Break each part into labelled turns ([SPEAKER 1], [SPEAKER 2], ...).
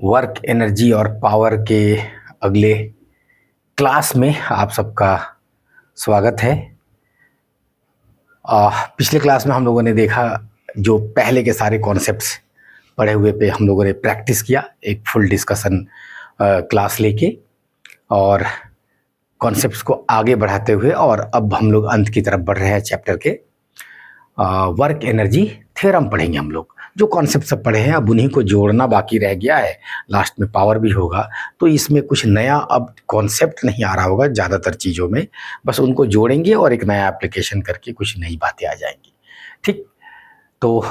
[SPEAKER 1] Work energy और power के अगले क्लास में आप सबका स्वागत है। पिछले क्लास में हम लोगों ने देखा जो पहले के सारे कॉन्सेप्ट्स पढ़े हुए पे हम लोगों ने प्रैक्टिस किया, एक फुल डिस्कशन क्लास लेके और कॉन्सेप्ट्स को आगे बढ़ाते हुए, और अब हम लोग अंत की तरफ बढ़ रहे हैं चैप्टर के। वर्क एनर्जी थ्योरम पढ़ेंगे हम लोग। जो कॉन्सेप्ट सब पढ़े हैं अब उन्हीं को जोड़ना बाकी रह गया है। लास्ट में पावर भी होगा, तो इसमें कुछ नया अब कॉन्सेप्ट नहीं आ रहा होगा ज़्यादातर चीज़ों में, बस उनको जोड़ेंगे और एक नया एप्लीकेशन करके कुछ नई बातें आ जाएंगी। ठीक, तो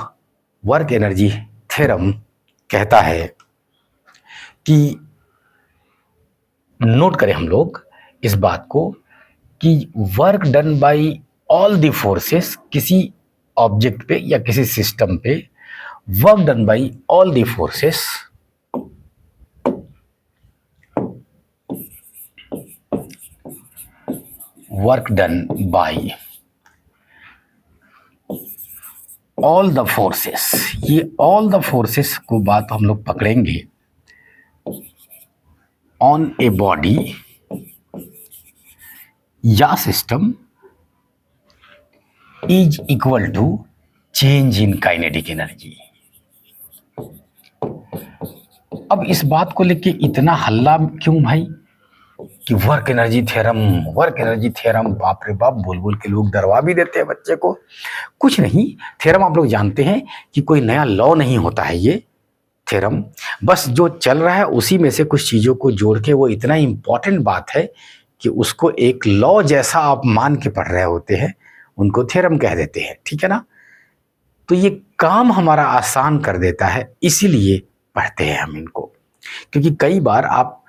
[SPEAKER 1] वर्क एनर्जी थ्योरम कहता है कि नोट करें हम लोग इस बात को कि work done by all the forces, किसी ऑब्जेक्ट पे या किसी सिस्टम पे work done by all the forces work done by all the forces, ये ऑल द फोर्सेस को बात हम लोग पकड़ेंगे ऑन ए बॉडी या system is equal to change in kinetic energy. अब इस बात को लेके इतना हल्ला क्यों भाई कि वर्क एनर्जी थ्योरम, बाप रे बाप, बोल बोल के लोग डरवा भी देते हैं बच्चे को। कुछ नहीं, थ्योरम आप लोग जानते हैं कि कोई नया लॉ नहीं होता है ये थ्योरम, बस जो चल रहा है उसी में से कुछ चीज़ों को जोड़ के वो इतना इम्पॉर्टेंट बात है कि उसको एक लॉ जैसा आप मान के पढ़ रहे होते हैं, उनको थ्योरम कह देते हैं। ठीक है ना? तो ये काम हमारा आसान कर देता है, इसीलिए पढ़ते हैं हम इनको। क्योंकि कई बार आप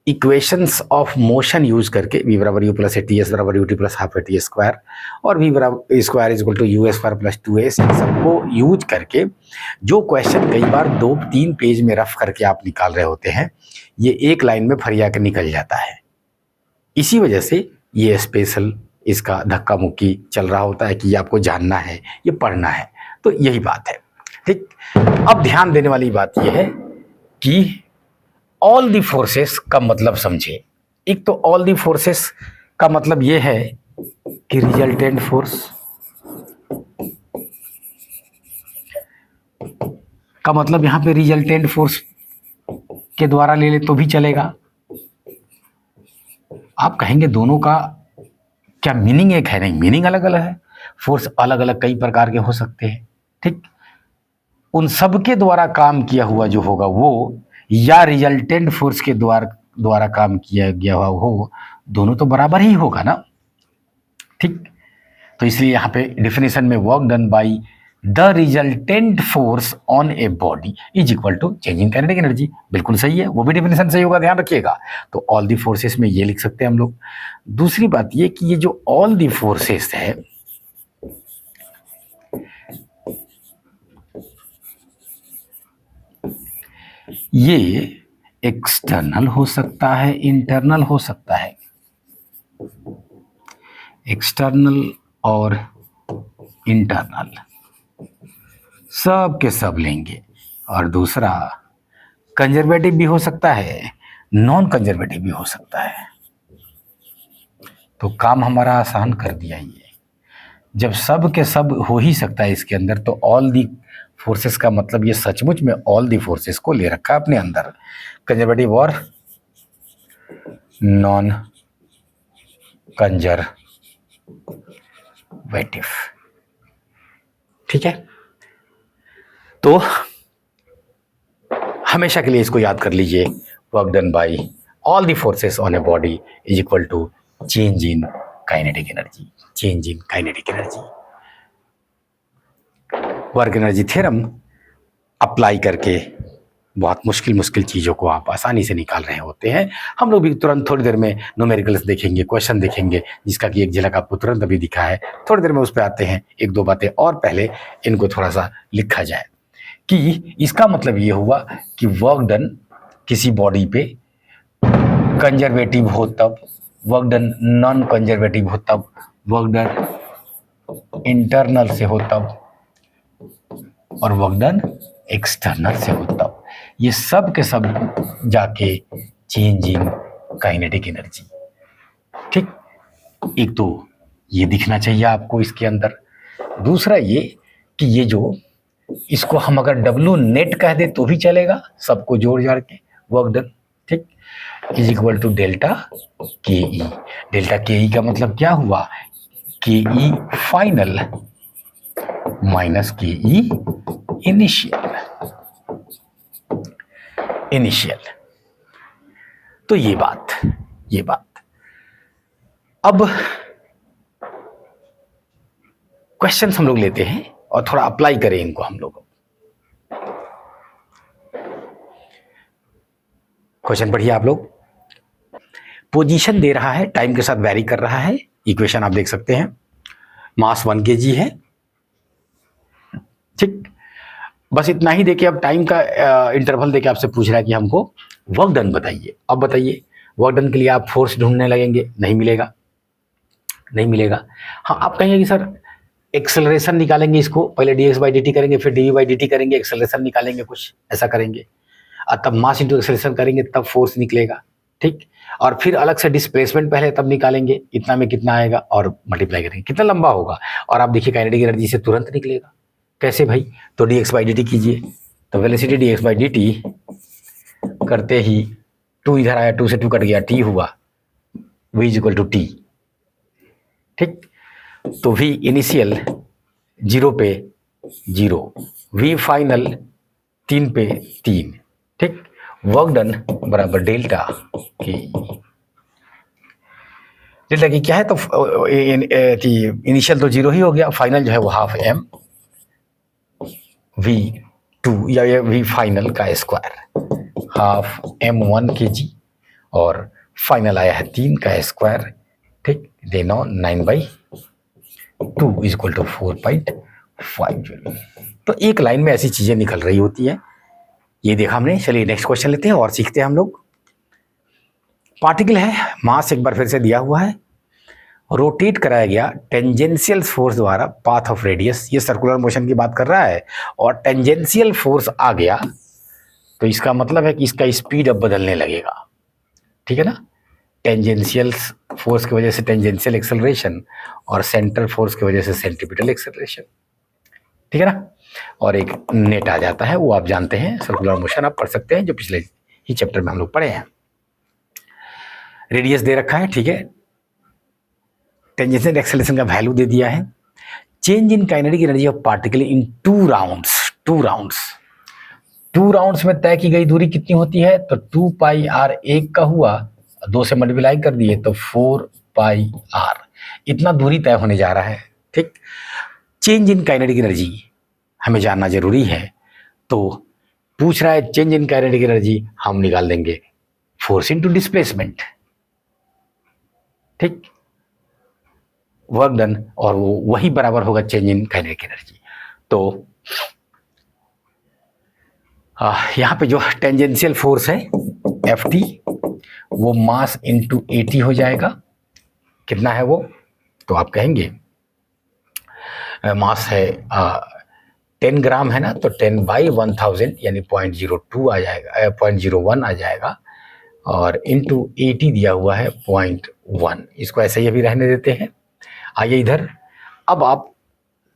[SPEAKER 1] इक्वेशंस ऑफ मोशन यूज करके v बराबर u प्लस टी एस बराबर ut plus half T square और v बराबर square is equal to U square plus 2s, इन सबको यूज करके जो क्वेश्चन कई बार 2-3 पेज में रफ करके आप निकाल रहे होते हैं, ये एक लाइन में फरिया के निकल जाता है। इसी वजह से ये स्पेशल इसका धक्का मुक्की चल रहा होता है कि ये आपको जानना है, ये पढ़ना है, तो यही बात है। ठीक, अब ध्यान देने वाली बात यह है कि ऑल दी फोर्सेस का मतलब समझे। एक तो ऑल दी फोर्सेस का मतलब यह है कि रिजल्टेंट फोर्स का मतलब यहां पे रिजल्टेंट फोर्स के द्वारा ले ले तो भी चलेगा। आप कहेंगे दोनों का क्या मीनिंग एक है? नहीं, मीनिंग अलग अलग है। फोर्स अलग अलग कई प्रकार के हो सकते हैं। ठीक, उन सब के द्वारा काम किया हुआ जो होगा वो, या रिजल्टेंट फोर्स के द्वारा काम किया गया हुआ हो, दोनों तो बराबर ही होगा ना। ठीक, तो इसलिए यहाँ पे डिफिनेशन में work done by the resultant force on a body is equal to change in kinetic energy. बिल्कुल सही है, वो भी डिफिनेशन सही होगा, ध्यान रखिएगा। तो ऑल दी फोर्सेस में ये लिख सकते हैं हम लोग। दूसरी बात ये कि ये जो ऑल दी फोर्सेस है, ये एक्सटर्नल हो सकता है, इंटरनल हो सकता है। एक्सटर्नल और इंटरनल सब के सब लेंगे। और दूसरा कंजर्वेटिव भी हो सकता है, नॉन कंजर्वेटिव भी हो सकता है। तो काम हमारा आसान कर दिया ये। जब सब के सब हो ही सकता है इसके अंदर, तो ऑल दी फोर्सेस का मतलब ये सचमुच में ऑल दी फोर्सेस को ले रखा है अपने अंदर, कंजर्वेटिव और नॉन कंजर्वेटिव। ठीक है, तो हमेशा के लिए इसको याद कर लीजिए, work done by all the forces on a body is equal to change in kinetic energy. Change in kinetic energy, work energy theorem apply करके बहुत मुश्किल चीज़ों को आप आसानी से निकाल रहे होते हैं। हम लोग भी तुरंत थोड़ी देर में न्यूमेरिकल्स देखेंगे, क्वेश्चन देखेंगे, जिसका कि एक झलक आपको तुरंत अभी दिखा है। थोड़ी देर में उस पर आते हैं। एक दो बातें और पहले इनको थोड़ा सा लिखा जाए कि इसका मतलब ये हुआ कि वर्क डन किसी बॉडी पे कंजर्वेटिव हो तब, वर्क डन नॉन कंजर्वेटिव हो तब, वर्क डन इंटरनल से हो तब, और वर्क डन एक्सटर्नल से हो तब। ये सब के सब जाके चेंज इन काइनेटिक एनर्जी। ठीक, एक तो ये दिखना चाहिए आपको इसके अंदर। दूसरा ये कि ये जो इसको हम अगर W नेट कह दे तो भी चलेगा, सबको जोड़ जाड़ के वर्क डन। ठीक, is equal to delta K E. Delta K ई का मतलब क्या हुआ, के ई फाइनल माइनस के ई इनिशियल। तो ये बात अब क्वेश्चंस हम लोग लेते हैं और थोड़ा अप्लाई करें इनको हम लोग। क्वेश्चन पढ़िए आप लोग। पोजीशन दे रहा है, टाइम के साथ वैरी कर रहा है। इक्वेशन आप देख सकते हैं, मास 1 kg है। ठीक, बस इतना ही देके अब टाइम का इंटरवल देके आपसे पूछ रहा है कि हमको वर्क डन बताइए। अब बताइए, वर्क डन के लिए आप फोर्स ढूंढने लगेंगे, नहीं मिलेगा। हाँ, आप कहेंगे कि सर एक्सेलरेशन निकालेंगे, इसको पहले dx/dt करेंगे, फिर dv/dt करेंगे, एक्सेलरेशन निकालेंगे, कुछ ऐसा करेंगे और तब मास इंटू एक्सेलरेशन करेंगे, तब फोर्स निकलेगा। ठीक, और फिर अलग से डिस्प्लेसमेंट पहले तब निकालेंगे, इतना में कितना आएगा और मल्टीप्लाई करेंगे, कितना लंबा होगा। और आप देखिए काइनेटिक एनर्जी से तुरंत निकलेगा। कैसे भाई, तो dx/dt कीजिए, तो वेलोसिटी dx/dt करते ही 2 इधर आया, 2 से 2 कट गया, t हुआ, v इक्वल टू टी। ठीक, तो v इनिशियल 0 पे 0, v फाइनल 3 पे 3। ठीक, वर्क डन बराबर डेल्टा की। डेल्टा की क्या है, तो इनिशियल तो 0 ही हो गया, फाइनल जो है वो हाफ m v2 या v फाइनल का स्क्वायर, हाफ m1 kg, और फाइनल आया है 3 का स्क्वायर। ठीक, देनो 9/2 इज इक्वल टू 4.5 जूल। तो एक लाइन में ऐसी चीजें निकल रही होती हैं। ये देखा हमने। चलिए नेक्स्ट क्वेश्चन लेते हैं और सीखते हैं हम लोग। पार्टिकल है, मास एक बार फिर से दिया हुआ है, रोटेट कराया गया टेंजेंशियल फोर्स द्वारा पाथ ऑफ रेडियस। ये सर्कुलर मोशन की बात कर रहा है और टेंजेंशियल फोर्स आ गया, तो इसका मतलब है कि इसका स्पीड अब बदलने लगेगा। ठीक है ना, टेंजेंशियल फोर्स की वजह से टेंजेंशियल एक्सेलरेशन और सेंट्रल फोर्स की वजह से सेंट्रीपिटल एक्सेलरेशन। ठीक है ना, और एक नेट आ जाता है, वो आप जानते हैं, सर्कुलर मोशन आप पढ़ सकते हैं, जो पिछले ही चैप्टर में हम लोग पढ़े हैं। रेडियस दे रखा है, ठीक है, टेंजेंशियल एक्सेलरेशन का वैल्यू दे दिया है। Change in kinetic energy of particle in 2 rounds में तय की गई दूरी कितनी होती है, तो 2 पाई r एक का हुआ, 2 से मल्टीप्लाई कर दिए तो 4 पाई r, इतना दूरी तय होने जा रहा है। ठीक, चेंज इन काइनेटिक एनर्जी हमें जानना जरूरी है, तो पूछ रहा है चेंज इन काइनेटिक एनर्जी, हम निकाल देंगे फोर्स इनटू डिस्प्लेसमेंट। ठीक, वर्क डन, और वो वही बराबर होगा चेंज इन काइनेटिक एनर्जी। तो यहाँ पे जो टेंजेंशियल फोर्स है Ft, वो मास इंटू AT हो जाएगा। कितना है वो, तो आप कहेंगे मास है 10 ग्राम है ना, तो 10/1000 यानी 0.02 आ जाएगा, 0.01 आ जाएगा, और इंटू AT दिया हुआ है 0.1। इसको ऐसे ही अभी रहने देते हैं। आइए इधर, अब आप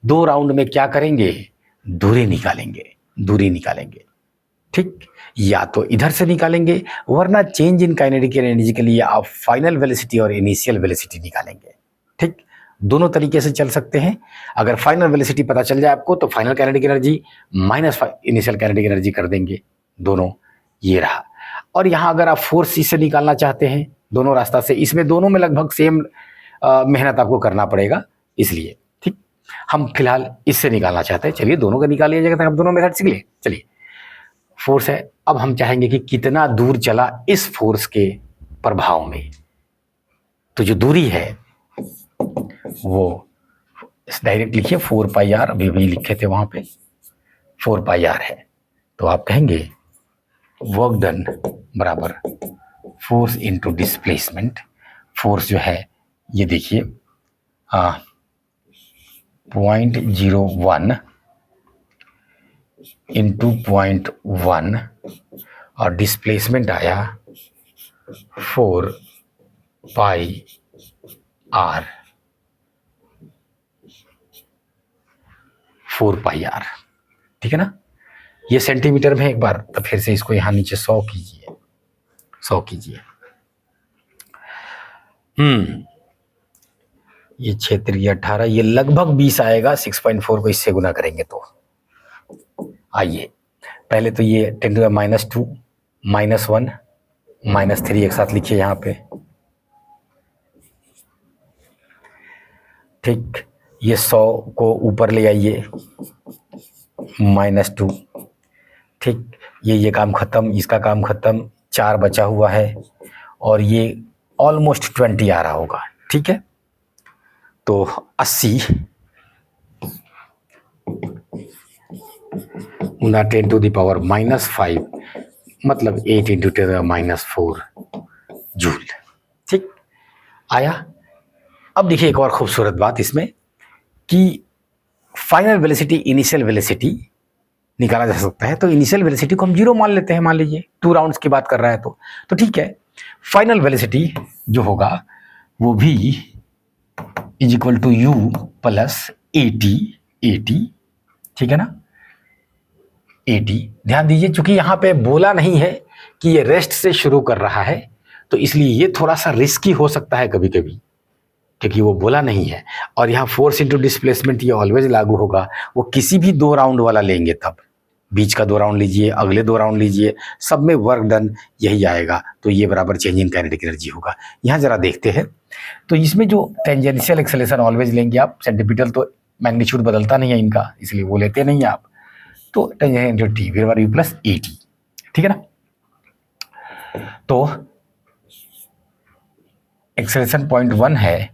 [SPEAKER 1] 2 राउंड में क्या करेंगे, दूरी निकालेंगे। ठीक, या तो इधर से निकालेंगे, वरना चेंज इन काइनेटिक एनर्जी के लिए आप फाइनल वेलोसिटी और इनिशियल वेलोसिटी निकालेंगे। ठीक, दोनों तरीके से चल सकते हैं। अगर फाइनल वेलोसिटी पता चल जाए आपको, तो final kinetic energy minus initial kinetic energy कर देंगे, दोनों ये रहा। और यहाँ अगर आप फोर्स इससे निकालना चाहते हैं, दोनों रास्ता से, इसमें दोनों में लगभग सेम मेहनत आपको करना पड़ेगा, इसलिए ठीक, हम फिलहाल इससे निकालना चाहते हैं। चलिए दोनों का निकाल लिया जाएगा, हम दोनों मेथड सीख लिए। चलिए, फोर्स है, अब हम चाहेंगे कि कितना दूर चला इस फोर्स के प्रभाव में। तो जो दूरी है वो डायरेक्ट लिखिए 4 पाई r, अभी भी लिखे थे वहां पे 4 पाई r है। तो आप कहेंगे वर्क डन बराबर फोर्स इनटू डिस्प्लेसमेंट। फोर्स जो है ये देखिए 0.01 इंटू 0.1 और डिस्प्लेसमेंट आया 4 पाई आर, 4 पाई आर, ठीक है ना। ये सेंटीमीटर में एक बार, तो फिर से इसको यहाँ नीचे 100 कीजिए, 100 कीजिए। ये क्षेत्रीय 18, ये लगभग 20 आएगा। 6.4 को इससे गुना करेंगे तो आइए पहले तो ये 10 to -2 -1 -3 एक साथ लिखिए यहाँ पे, ठीक। ये 100 को ऊपर ले आइए, -2, ठीक। ये काम खत्म, इसका काम खत्म, 4 बचा हुआ है और ये ऑलमोस्ट 20 आ रहा होगा, ठीक है। तो 80 गुना 10 to the power -5 मतलब 8 × 10⁻⁴ जूल, ठीक आया। अब देखिए एक और खूबसूरत बात इसमें कि फाइनल वेलोसिटी, इनिशियल वेलोसिटी निकाला जा सकता है। तो इनिशियल वेलोसिटी को हम 0 मान लेते हैं, मान लीजिए 2 राउंड्स की बात कर रहा है तो ठीक है। फाइनल वेलोसिटी जो होगा वो v = u + at, ठीक है ना, at। ध्यान दीजिए चूंकि यहाँ पे बोला नहीं है कि ये रेस्ट से शुरू कर रहा है, तो इसलिए ये थोड़ा सा रिस्की हो सकता है कभी कभी, क्योंकि वो बोला नहीं है। और यहाँ फोर्स इंटू डिस्प्लेसमेंट ये ऑलवेज लागू होगा। वो किसी भी 2 राउंड वाला लेंगे, तब बीच का 2 राउंड लीजिए, अगले 2 राउंड लीजिए, सब में वर्क डन यही आएगा। तो ये बराबर चेंज इन काइनेटिक एनर्जी होगा। यहाँ जरा देखते हैं, तो इसमें जो टेंजेंशियल एक्सेलरेशन ऑलवेज लेंगे आप, सेंटीमीटर तो मैग्नीट्यूड बदलता नहीं है इनका, इसलिए वो लेते नहीं आप। तो टेंजेंशियल टी v + at, ठीक है ना। तो एक्सेलरेशन 0.1 है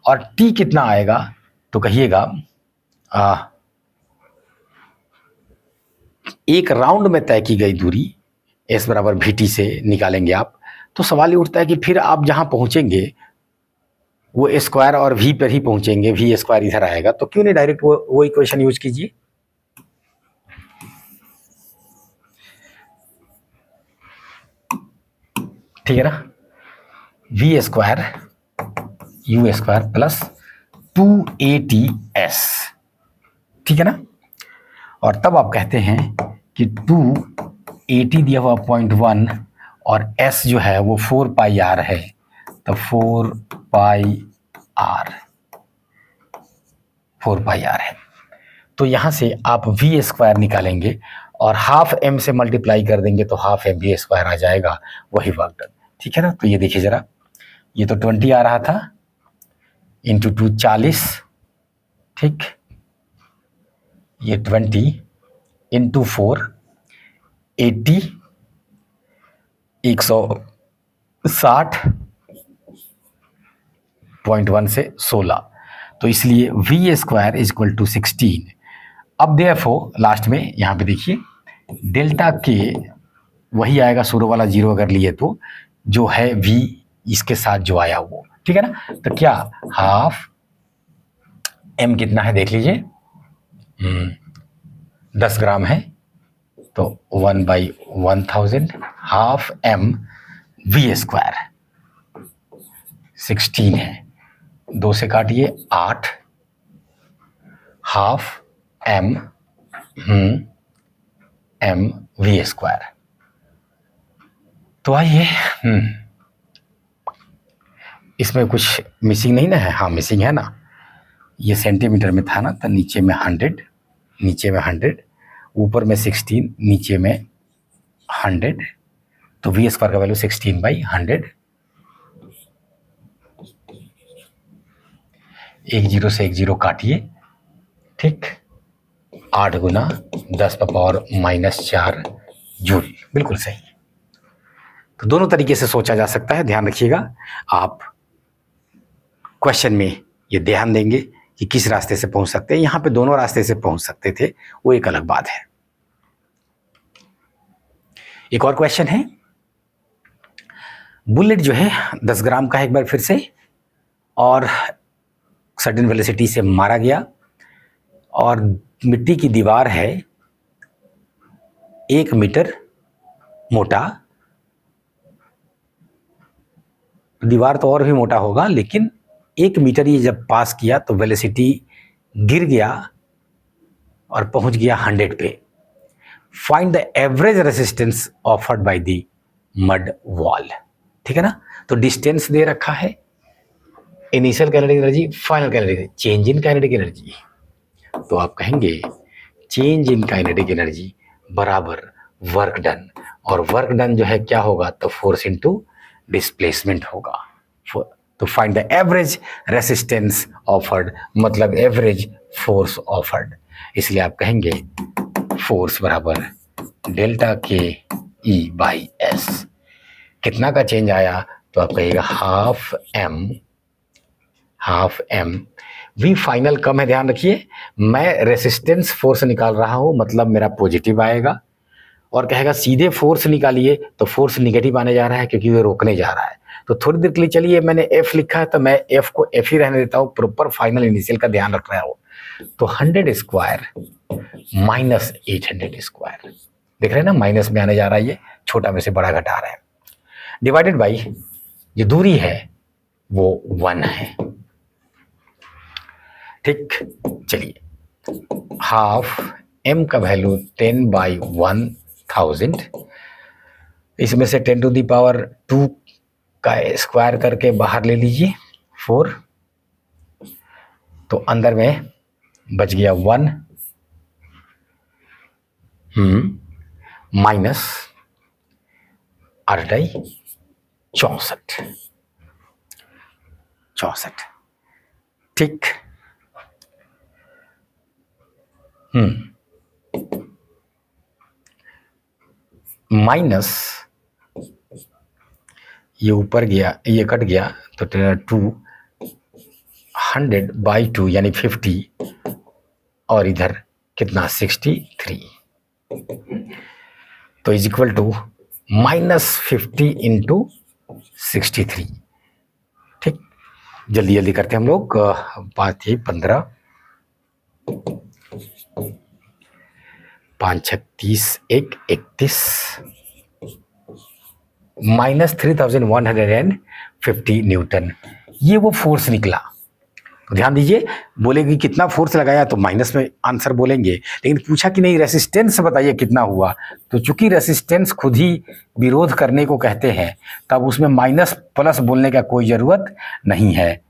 [SPEAKER 1] और t कितना आएगा तो कहिएगा एक राउंड में तय की गई दूरी s = vt से निकालेंगे आप। तो सवाल ये उठता है कि फिर आप जहां पहुंचेंगे वो स्क्वायर और v पर ही पहुंचेंगे, v² इधर आएगा, तो क्यों नहीं डायरेक्ट वो इक्वेशन यूज कीजिए। ठीक है ना, v² u² + 2ats, ठीक है ना। और तब आप कहते हैं कि 280 दिया हुआ 0.1 और s जो है वो 4 पाई r है, तो 4 पाई r है। तो यहां से आप v² निकालेंगे और ½ m से मल्टीप्लाई कर देंगे तो ½ mv² आ जाएगा, वही वर्क डन, ठीक है ना। तो ये देखिए जरा, ये तो 20 आ रहा था, इंटू 2 40, ठीक, ये 20 इंटू 4 80, 160.1 से 16, तो इसलिए v² = 16। अब देयरफॉर लास्ट में यहाँ पे देखिए डेल्टा के वही आएगा, शुरू वाला 0 अगर लिए तो, जो है v इसके साथ जो आया वो, ठीक है ना। तो क्या ½ m कितना है देख लीजिए, 10 ग्राम है, तो 1/1000, ½ m v² 16 है, 2 से काटिए 8, ½ m v²। तो आइए, इसमें कुछ मिसिंग नहीं ना है, हाँ मिसिंग है ना, ये सेंटीमीटर में था ना, तो नीचे में 100, ऊपर में 16, नीचे में 100, तो v² का वैल्यू 16/100, 1 0 से 1 0 काटिए, ठीक, 8 गुना 10⁻⁻4 जूल, बिल्कुल सही। तो दोनों तरीके से सोचा जा सकता है, ध्यान रखिएगा आप क्वेश्चन में ये ध्यान देंगे कि किस रास्ते से पहुंच सकते हैं। यहाँ पे दोनों रास्ते से पहुंच सकते थे, वो एक अलग बात है। एक और क्वेश्चन है, बुलेट जो है 10 ग्राम का है, एक बार फिर से, और सर्टेन वेलोसिटी से मारा गया और मिट्टी की दीवार है 1 मीटर मोटा, दीवार तो और भी मोटा होगा, लेकिन 1 मीटर ये जब पास किया तो वेलोसिटी गिर गया और पहुंच गया 100 पे। Find the average resistance offered by the mud wall. ठीक है ना। तो डिस्टेंस दे रखा है, initial kinetic energy, final kinetic energy, change in kinetic energy. तो आप कहेंगे चेंज इन काइनेटिक एनर्जी बराबर वर्क डन, और वर्क डन जो है क्या होगा, तो फोर्स इनटू डिस्प्लेसमेंट होगा। तो find the average resistance offered, मतलब एवरेज फोर्स ऑफर्ड। इसलिए आप कहेंगे फोर्स बराबर delta K E by S. कितना का चेंज आया, तो आप कहिएगा हाफ एम। वी फाइनल कम है, ध्यान रखिए, मैं रेसिस्टेंस फोर्स निकाल रहा हूं, मतलब मेरा पॉजिटिव आएगा, और कहेगा सीधे फोर्स निकालिए तो फोर्स निगेटिव आने जा रहा है क्योंकि वो रोकने जा रहा है। तो थोड़ी देर के लिए चलिए, मैंने एफ लिखा है तो मैं एफ को एफ ही रहने देता हूँ, प्रॉपर फाइनल इनिशियल का ध्यान रख रहा हूँ। तो 100 स्क्वायर माइनस 800 स्क्वायर, देख रहे हैं ना, माइनस में आने जा रहा है, ये छोटा में से बड़ा घटा रहा है, डिवाइडेड बाई जो दूरी है वो 1 है। ठीक, चलिए हाफ m का वैल्यू 10/1000, इसमें से 10⁻² का स्क्वायर करके बाहर ले लीजिए 4, तो अंदर में बच गया 1 माइनस 64। ठीक, माइनस ये ऊपर गया, ये कट गया, तो 100/2 यानी 50, और इधर कितना 63, तो इज इक्वल टू -50 इंटू 63। ठीक, जल्दी जल्दी करते हैं हम लोग, 5 15, 5 36 1 31, -3150 न्यूटन, ये वो फोर्स निकला। तो ध्यान दीजिए, बोलेगी कितना फोर्स लगाया तो माइनस में आंसर बोलेंगे, लेकिन पूछा कि नहीं रेसिस्टेंस बताइए कितना हुआ, तो चूंकि रेसिस्टेंस खुद ही विरोध करने को कहते हैं, तब उसमें माइनस प्लस बोलने का कोई ज़रूरत नहीं है,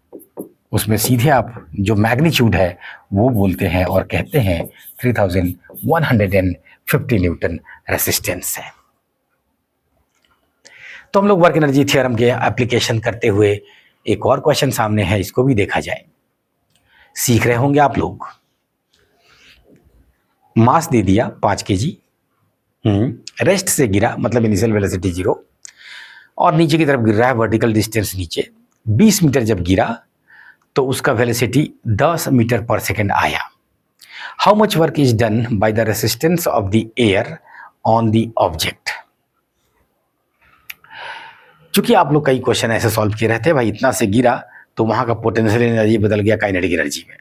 [SPEAKER 1] उसमें सीधे आप जो मैग्नीट्यूड है वो बोलते हैं और कहते हैं 3150 न्यूटन रेसिस्टेंस है। तो हम लोग वर्क एनर्जी थ्योरम के एप्लीकेशन करते हुए एक और क्वेश्चन सामने है, इसको भी देखा जाए। सीख रहे होंगे आप लोग। मास दे दिया 5 kg, रेस्ट से गिरा, मतलब इनिशियल वेलोसिटी 0, और नीचे की तरफ गिर रहा है, वर्टिकल डिस्टेंस नीचे 20 मीटर जब गिरा तो उसका वेलोसिटी 10 मीटर पर सेकेंड आया। How much work is done by the resistance of the air on the object. चूंकि आप लोग कई क्वेश्चन ऐसे सॉल्व किए रहते हैं, भाई इतना से गिरा तो वहां का पोटेंशियल एनर्जी बदल गया काइनेटिक एनर्जी में,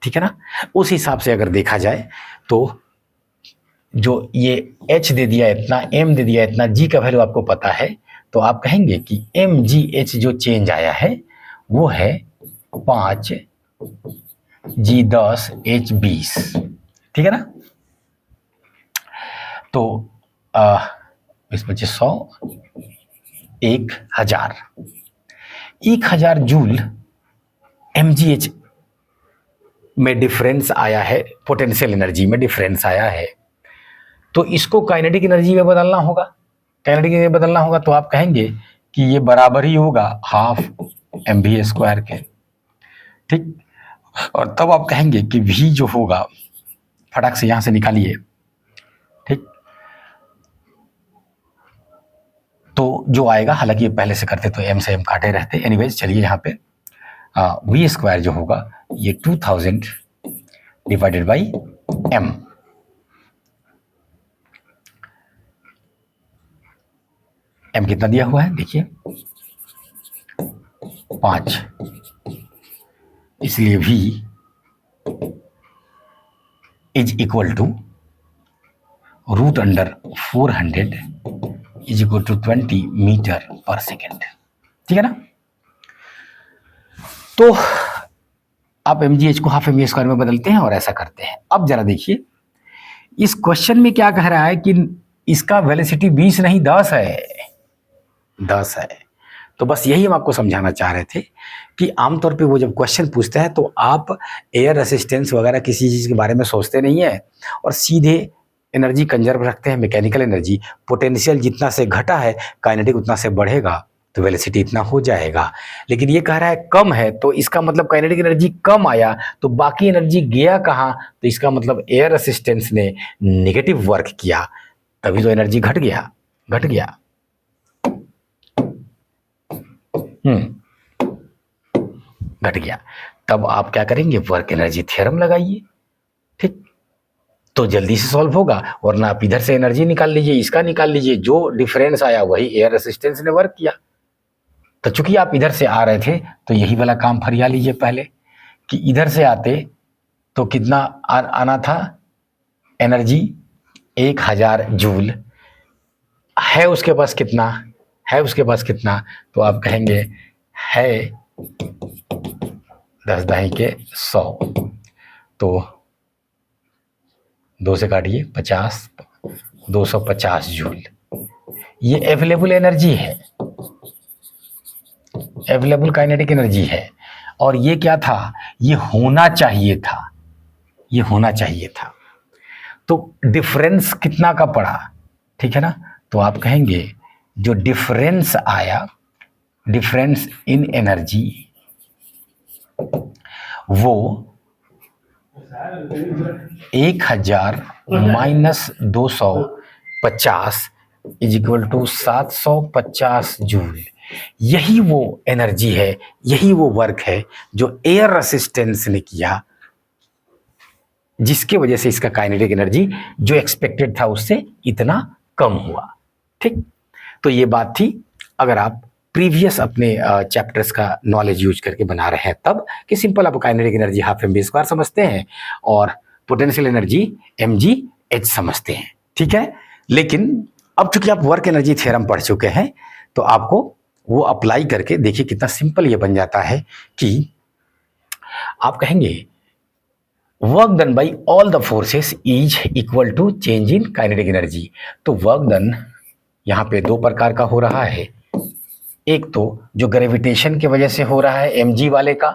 [SPEAKER 1] ठीक है ना। उस हिसाब से अगर देखा जाए तो जो ये h दे दिया इतना, m दे दिया इतना, g का वैल्यू आपको पता है, तो आप कहेंगे कि mgh जो चेंज आया है वो है 5 g10 h20, ठीक है ना। तो इस बचे 100, 1000 जूल mgh में डिफरेंस आया है, पोटेंशियल एनर्जी में डिफरेंस आया है, तो इसको काइनेटिक एनर्जी में बदलना होगा। काइनेटिक एनर्जी में बदलना होगा तो आप कहेंगे कि ये बराबर ही होगा हाफ mv² के, ठीक। और तब आप कहेंगे कि v जो होगा, फटाक से यहां से निकालिए, ठीक। तो जो आएगा, हालांकि ये पहले से करते तो m से m काटे रहते, एनीवेज चलिए यहाँ पे v² जो होगा ये 2000 डिवाइडेड बाई m, m कितना दिया हुआ है देखिए 5, इसलिए v is equal to √400 is equal to 20 meter पर सेकेंड। ठीक है ना। तो आप mgh को हाफ mv स्क्वायर में बदलते हैं और ऐसा करते हैं। अब जरा देखिए इस क्वेश्चन में क्या कह रहा है कि इसका वेलोसिटी 20 नहीं 10 है, 10 है। तो बस यही हम आपको समझाना चाह रहे थे कि आमतौर पे वो जब क्वेश्चन पूछते हैं तो आप एयर रेसिस्टेंस वगैरह किसी चीज़ के बारे में सोचते नहीं है और सीधे एनर्जी कंजर्व रखते हैं, मैकेनिकल एनर्जी। पोटेंशियल जितना से घटा है काइनेटिक उतना से बढ़ेगा, तो वेलोसिटी इतना हो जाएगा। लेकिन ये कह रहा है कम है, तो इसका मतलब काइनेटिक एनर्जी कम आया, तो बाकी एनर्जी गया कहाँ? तो इसका मतलब एयर रेसिस्टेंस ने नेगेटिव वर्क किया, तभी तो एनर्जी घट गया, घट गया। घट गया। तब आप क्या करेंगे? वर्क एनर्जी थ्योरम लगाइए। ठीक, तो जल्दी से सॉल्व होगा। वरना आप इधर से एनर्जी निकाल लीजिए, इसका निकाल लीजिए, जो डिफरेंस आया वही एयर रेसिस्टेंस ने वर्क किया। तो चूंकि आप इधर से आ रहे थे तो यही वाला काम फरिया लीजिए पहले कि इधर से आते तो कितना आना था? एनर्जी 1000 जूल है, उसके पास कितना है? उसके पास कितना? तो आप कहेंगे है 10 दाई के 100, तो 2 से काटिए 50, 250 जूल। ये अवेलेबल एनर्जी है, अवेलेबल काइनेटिक एनर्जी है। और ये क्या था? ये होना चाहिए था, ये होना चाहिए था। तो डिफरेंस कितना का पड़ा? ठीक है ना। तो आप कहेंगे जो डिफरेंस आया, डिफरेंस इन एनर्जी, वो 1000 minus 250 is equal to 750 joule. यही वो एनर्जी है, यही वो वर्क है जो एयर रेसिस्टेंस ने किया, जिसके वजह से इसका काइनेटिक एनर्जी जो एक्सपेक्टेड था उससे इतना कम हुआ। ठीक, तो ये बात थी। अगर आप प्रीवियस अपने चैप्टर्स का नॉलेज यूज करके बना रहे हैं तब कि सिंपल आप kinetic energy half mv square समझते हैं और पोटेंशियल एनर्जी mgh समझते हैं। ठीक है। लेकिन अब चूंकि आप वर्क एनर्जी थ्योरम पढ़ चुके हैं तो आपको वो अप्लाई करके देखिए कितना सिंपल ये बन जाता है कि आप कहेंगे work done by all the forces is equal to change in kinetic energy. तो वर्क डन यहाँ पे दो प्रकार का हो रहा है। एक तो जो ग्रेविटेशन की वजह से हो रहा है mg वाले का,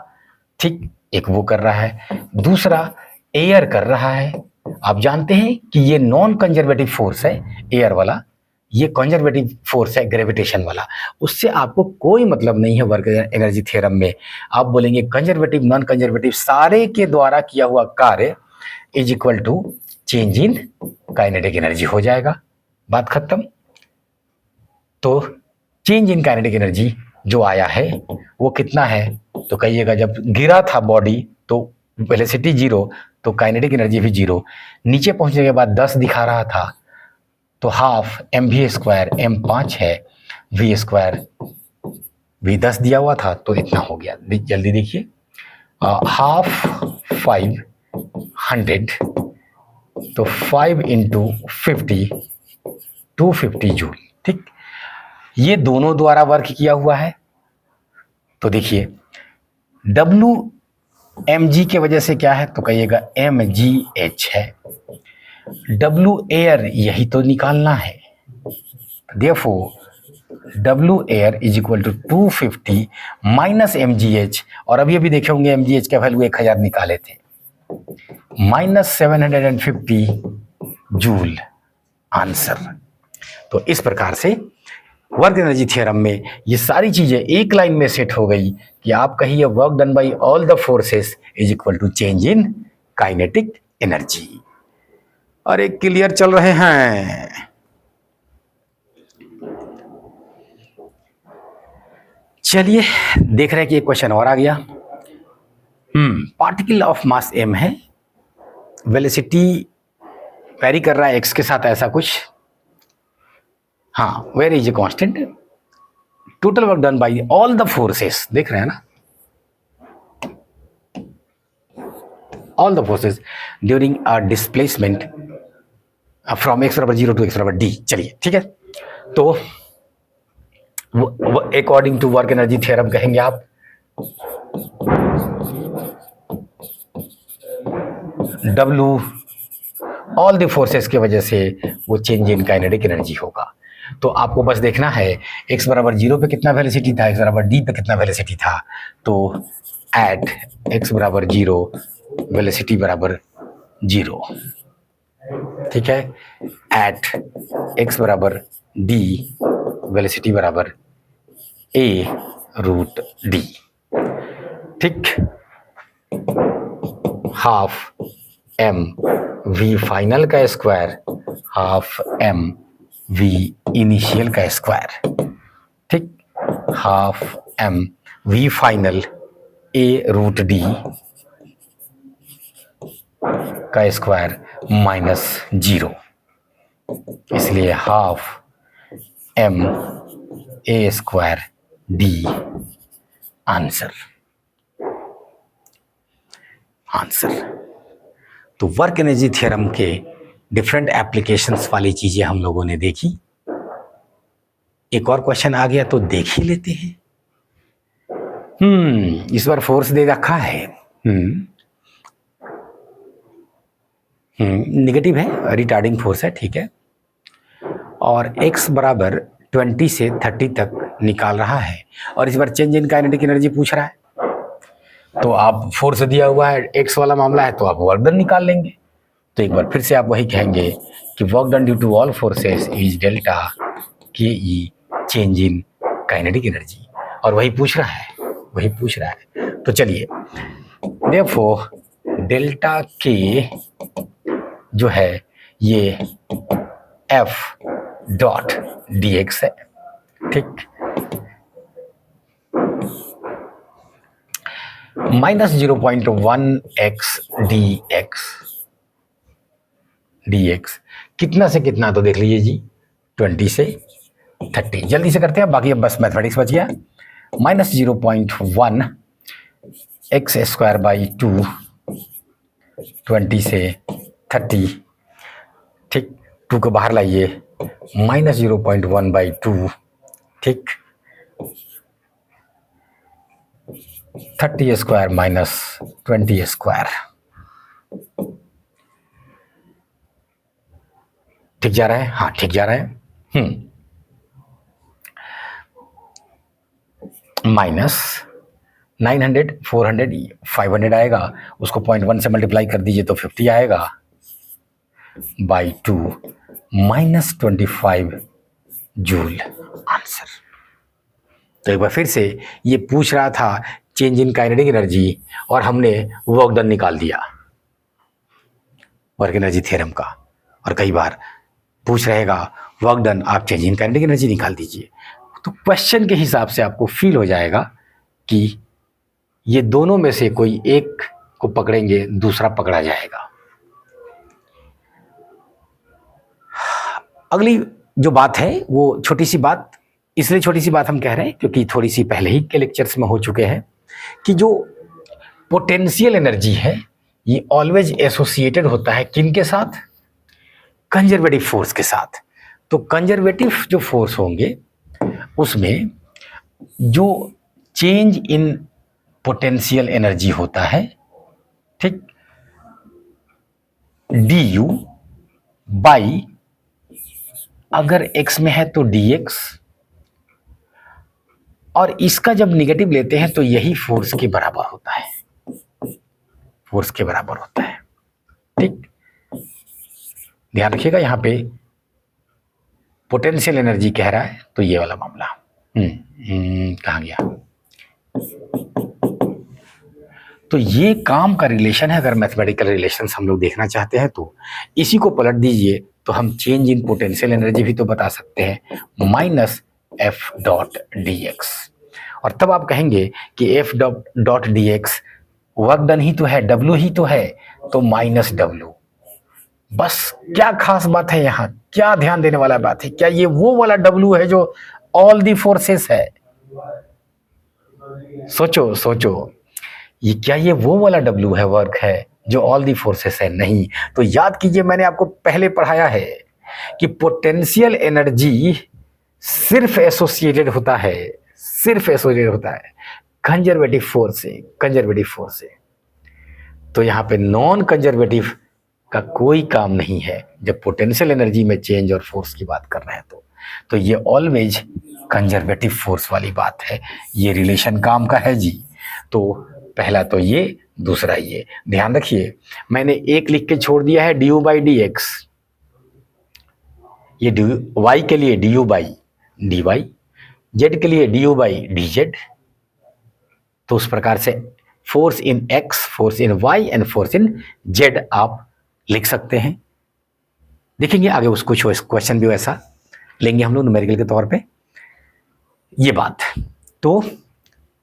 [SPEAKER 1] ठीक, एक वो कर रहा है। दूसरा एयर कर रहा है। आप जानते हैं कि ये नॉन कंजर्वेटिव फोर्स है एयर वाला, ये कंजर्वेटिव फोर्स है ग्रेविटेशन वाला। उससे आपको कोई मतलब नहीं है वर्क एनर्जी थ्योरम में। आप बोलेंगे कंजर्वेटिव नॉन कंजर्वेटिव सारे के द्वारा किया हुआ कार्य is equal to change in kinetic energy हो जाएगा, बात खत्म। तो चेंज इन काइनेटिक एनर्जी जो आया है वो कितना है? तो कहिएगा जब गिरा था बॉडी तो वेलोसिटी 0, तो काइनेटिक एनर्जी भी 0। नीचे पहुंचने के बाद 10 दिखा रहा था, तो हाफ mv स्क्वायर m 5 है, v स्क्वायर v 10 दिया हुआ था तो इतना हो गया। जल्दी देखिए, हाफ 500 तो 5 इंटू 50 250 जूल। ठीक, ये दोनों द्वारा वर्क किया हुआ है। तो देखिए W mg के वजह से क्या है? तो कहिएगा mgh है। W एयर यही तो निकालना है। Therefore W air is equal to 250 minus mgh, और अभी अभी देखे होंगे mgh का वैल्यू 1000 निकाले थे, माइनस 750 जूल आंसर। तो इस प्रकार से वर्क एनर्जी थ्योरम में ये सारी चीजें एक लाइन में सेट हो गई कि आप कहिए work done by all the forces is equal to change in kinetic energy. और एक क्लियर चल रहे हैं। चलिए देख रहे हैं कि एक क्वेश्चन और आ गया। पार्टिकल ऑफ मास m है, वेलोसिटी वेरी कर रहा है x के साथ, ऐसा कुछ। हाँ, where is a constant, total work done by all the forces, देख रहे हैं ना, all the forces during a displacement from x बराबर 0 टू x बराबर d। चलिए ठीक है, तो according to work energy theorem कहेंगे आप W ऑल द फोर्सेस की वजह से वो चेंज इन काइनेटिक एनर्जी होगा। तो आपको बस देखना है x बराबर 0 पे कितना वेलोसिटी था, x बराबर d पे कितना वेलोसिटी था। तो एट x बराबर 0 वेलोसिटी बराबर 0, ठीक है। एट x बराबर d वेलोसिटी बराबर a रूट d, ठीक। हाफ m v फाइनल का square half m v initial का स्क्वायर, ठीक। Half m v final a root d का स्क्वायर माइनस 0, इसलिए half m a square d answer. तो work energy theorem के different applications वाली चीजें हम लोगों ने देखी। एक और क्वेश्चन आ गया तो देख ही लेते हैं। इस बार फोर्स दे रखा है, नेगेटिव है, रिटार्डिंग फोर्स है, ठीक है। और x बराबर 20 से 30 तक निकाल रहा है और इस बार चेंज इन काइनेटिक एनर्जी पूछ रहा है। तो आप फोर्स दिया हुआ है, x वाला मामला है, तो आप वर्क डन निकाल लेंगे। तो एक बार फिर से आप वही कहेंगे कि work done due to all forces is delta K E change in kinetic energy, और वही पूछ रहा है, तो चलिए देयरफॉर डेल्टा के जो है ये F डॉट dx है, ठीक। माइनस 0.1 x dx कितना से कितना, तो देख लीजिए जी 20 से 30। जल्दी से करते हैं, बाकी अब बस मैथमेटिक्स बच गया। माइनस 0.1 एक्स स्क्वायर बाई 2 20 से 30, ठीक। 2 को बाहर लाइए, माइनस 0.1 बाई 2, ठीक। 30 स्क्वायर माइनस 20 स्क्वायर, ठीक जा रहा है? हाँ ठीक जा रहा है। माइनस 900 400 500 आएगा, उसको 0.1 से मल्टीप्लाई कर दीजिए तो 50 आएगा बाई 2 माइनस 25 जूल आंसर। तो एक बार फिर से ये पूछ रहा था चेंज इन काइनेटिक एनर्जी और हमने वर्क डन निकाल दिया वर्क एनर्जी थ्योरम का, और कई बार पूछ रहेगा वर्क डन, आप चेंज इन काइनेटिक एनर्जी निकाल दीजिए। तो क्वेश्चन के हिसाब से आपको फील हो जाएगा कि ये दोनों में से कोई एक को पकड़ेंगे, दूसरा पकड़ा जाएगा। अगली जो बात है वो छोटी सी बात, इसलिए छोटी सी बात हम कह रहे हैं क्योंकि थोड़ी सी पहले ही के लेक्चर्स में हो चुके हैं कि जो पोटेंशियल एनर्जी है ये ऑलवेज एसोसिएटेड होता है किन के साथ? कंजर्वेटिव फोर्स के साथ। तो कंजर्वेटिव जो फोर्स होंगे उसमें जो चेंज इन पोटेंशियल एनर्जी होता है, ठीक, डी यू बाई, अगर x में है तो dx, और इसका जब निगेटिव लेते हैं तो यही फोर्स के बराबर होता है, फोर्स के बराबर होता है, ठीक। ध्यान रखिएगा यहाँ पे पोटेंशियल एनर्जी कह रहा है तो ये वाला मामला कहाँ गया? तो ये काम का रिलेशन है। अगर मैथमेटिकल रिलेशंस हम लोग देखना चाहते हैं तो इसी को पलट दीजिए तो हम चेंज इन पोटेंशियल एनर्जी भी तो बता सकते हैं, minus F dot D X. और तब आप कहेंगे कि F dot D X work done ही तो है, डब्ल्यू ही तो है, तो माइनस डब्ल्यू। बस क्या खास बात है यहाँ, क्या ध्यान देने वाला बात है? क्या ये वो वाला डब्ल्यू है जो ऑल दी फोर्सेस है? सोचो सोचो, ये क्या ये वो वाला डब्ल्यू है, वर्क है जो ऑल दी फोर्सेस है? नहीं। तो याद कीजिए, मैंने आपको पहले पढ़ाया है कि पोटेंशियल एनर्जी सिर्फ एसोसिएटेड होता है, सिर्फ एसोसिएटेड होता है कंजर्वेटिव फोर्स से, कंजर्वेटिव फोर्स से। तो यहाँ पे नॉन कंजर्वेटिव का कोई काम नहीं है जब पोटेंशियल एनर्जी में चेंज और फोर्स की बात कर रहे हैं। तो ये ऑलवेज कंजर्वेटिव फोर्स वाली बात है। ये रिलेशन काम का है जी। तो पहला तो ये, दूसरा ये। ध्यान रखिए, मैंने एक लिख के छोड़ दिया है डी बाई डी एक्स, ये वाई के लिए D by D Y, Z के लिए डी बाई डी जेड। तो उस प्रकार से force in X, force in Y and force in Z आप लिख सकते हैं। देखेंगे आगे उसको क्वेश्चन भी वैसा लेंगे हम लोग न्यूमेरिकल के तौर पे ये बात। तो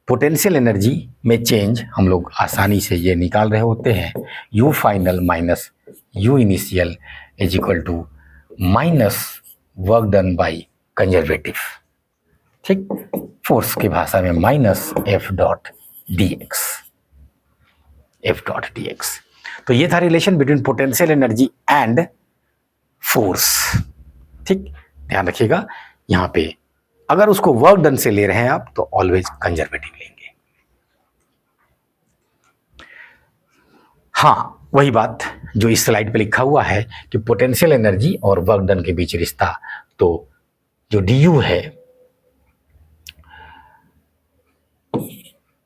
[SPEAKER 1] पोटेंशियल एनर्जी में चेंज हम लोग आसानी से ये निकाल रहे होते हैं, U final minus U initial is equal to minus work done by conservative, ठीक, फोर्स की भाषा में minus F dot D X, F dot D X. तो ये था relation between potential energy and force, ठीक। ध्यान रखिएगा, यहाँ पे अगर उसको वर्क डन से ले रहे हैं आप तो ऑलवेज कंजर्वेटिव लेंगे। हाँ, वही बात जो इस स्लाइड पे लिखा हुआ है कि पोटेंशियल एनर्जी और वर्क डन के बीच रिश्ता, तो जो डी यू है,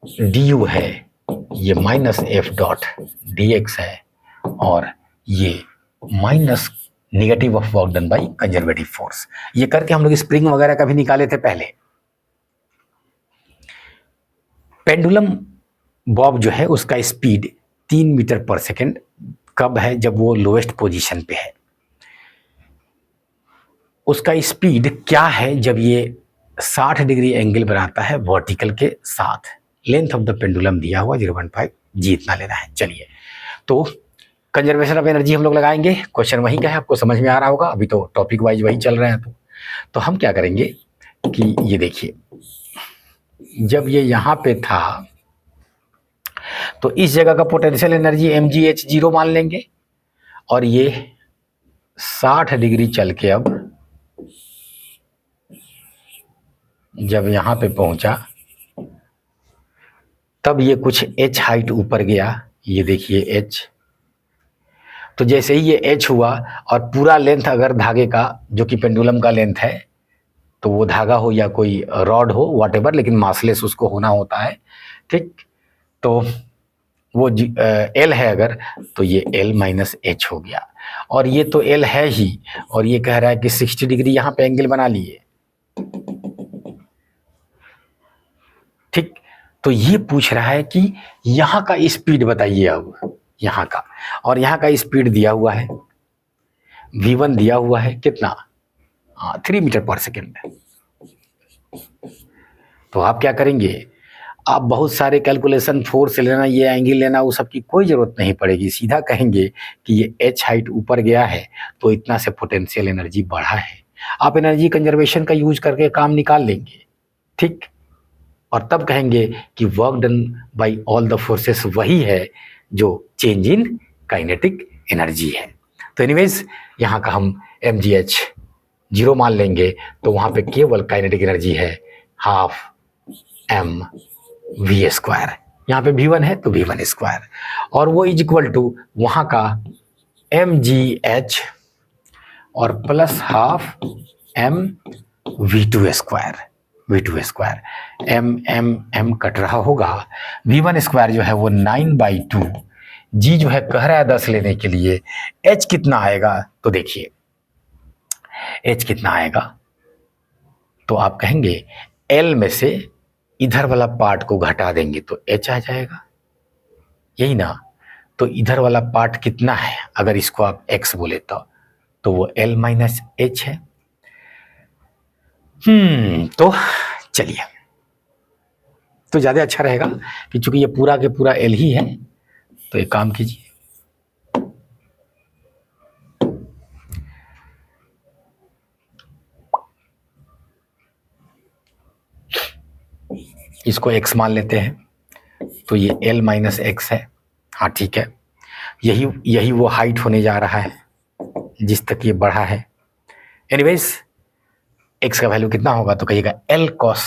[SPEAKER 1] डी यू है ये minus F dot D X है और ये minus negative of work done by conservative force. ये करके हम लोग स्प्रिंग वगैरह का भी निकाले थे पहले। पेंडुलम बॉब जो है उसका स्पीड 3 मीटर पर सेकेंड कब है? जब वो लोएस्ट पोजीशन पे है। उसका स्पीड क्या है जब ये 60 डिग्री एंगल बनाता है वर्टिकल के साथ। लेंथ ऑफ द पेंडुलम दिया हुआ 0.5 जी, इतना लेना है। चलिए, तो कंजर्वेशन ऑफ एनर्जी हम लोग लगाएंगे। क्वेश्चन वही का है, आपको समझ में आ रहा होगा, अभी तो टॉपिक वाइज वही चल रहे हैं। तो हम क्या करेंगे कि ये देखिए, जब ये यहाँ पे था तो इस जगह का पोटेंशियल एनर्जी mgh0 मान लेंगे और ये 60 डिग्री चल के अब जब यहाँ पे पहुंचा तब ये कुछ h हाइट ऊपर गया। ये देखिए h, तो जैसे ही ये h हुआ और पूरा लेंथ अगर धागे का जो कि पेंडुलम का लेंथ है, तो वो धागा हो या कोई रॉड हो व्हाटएवर, लेकिन मासलेस उसको होना होता है, ठीक। तो वो L है अगर, तो ये L माइनस एच हो गया। और ये तो L है ही, और ये कह रहा है कि 60 डिग्री यहाँ पे एंगल बना लिए, ठीक। तो ये पूछ रहा है कि यहाँ का स्पीड बताइए अब, यहाँ का, और यहाँ का स्पीड दिया हुआ है v1 दिया हुआ है कितना, 3 मीटर पर सेकेंड। तो आप क्या करेंगे, आप बहुत सारे कैलकुलेशन, फोर्स लेना, ये एंगल लेना, वो सब की कोई ज़रूरत नहीं पड़ेगी। सीधा कहेंगे कि ये h हाइट ऊपर गया है तो इतना से पोटेंशियल एनर्जी बढ़ा है। आप एनर्जी कंजर्वेशन का यूज करके काम निकाल लेंगे, ठीक। और तब कहेंगे कि work done by all the forces वही है जो चेंज इन काइनेटिक एनर्जी है। तो एनीवेज यहाँ का हम mgh0 मान लेंगे, तो वहाँ पे केवल काइनेटिक एनर्जी है हाफ m v स्क्वायर। यहाँ पे v1 है तो v1 स्क्वायर, और वो इज इक्वल टू वहाँ का mgh और plus half m v2 square, v2 square. m cut रहा होगा, v1 स्क्वायर जो है वो 9/2, g जो है कह रहा है 10 लेने के लिए, h कितना आएगा, तो देखिए h कितना आएगा, तो आप कहेंगे l में से इधर वाला पार्ट को घटा देंगे तो h आ जाएगा, यही ना। तो इधर वाला पार्ट कितना है, अगर इसको आप x बोले तो वो l माइनस h है। तो चलिए, तो ज़्यादा अच्छा रहेगा कि चूंकि ये पूरा के पूरा l ही है, तो एक काम कीजिए, इसको x मान लेते हैं, तो ये l माइनस एक्स है। हाँ ठीक है, यही वो हाइट होने जा रहा है जिस तक ये बढ़ा है, एनीवेज एक्स का वैल्यू कितना होगा, तो कहिएगा L cos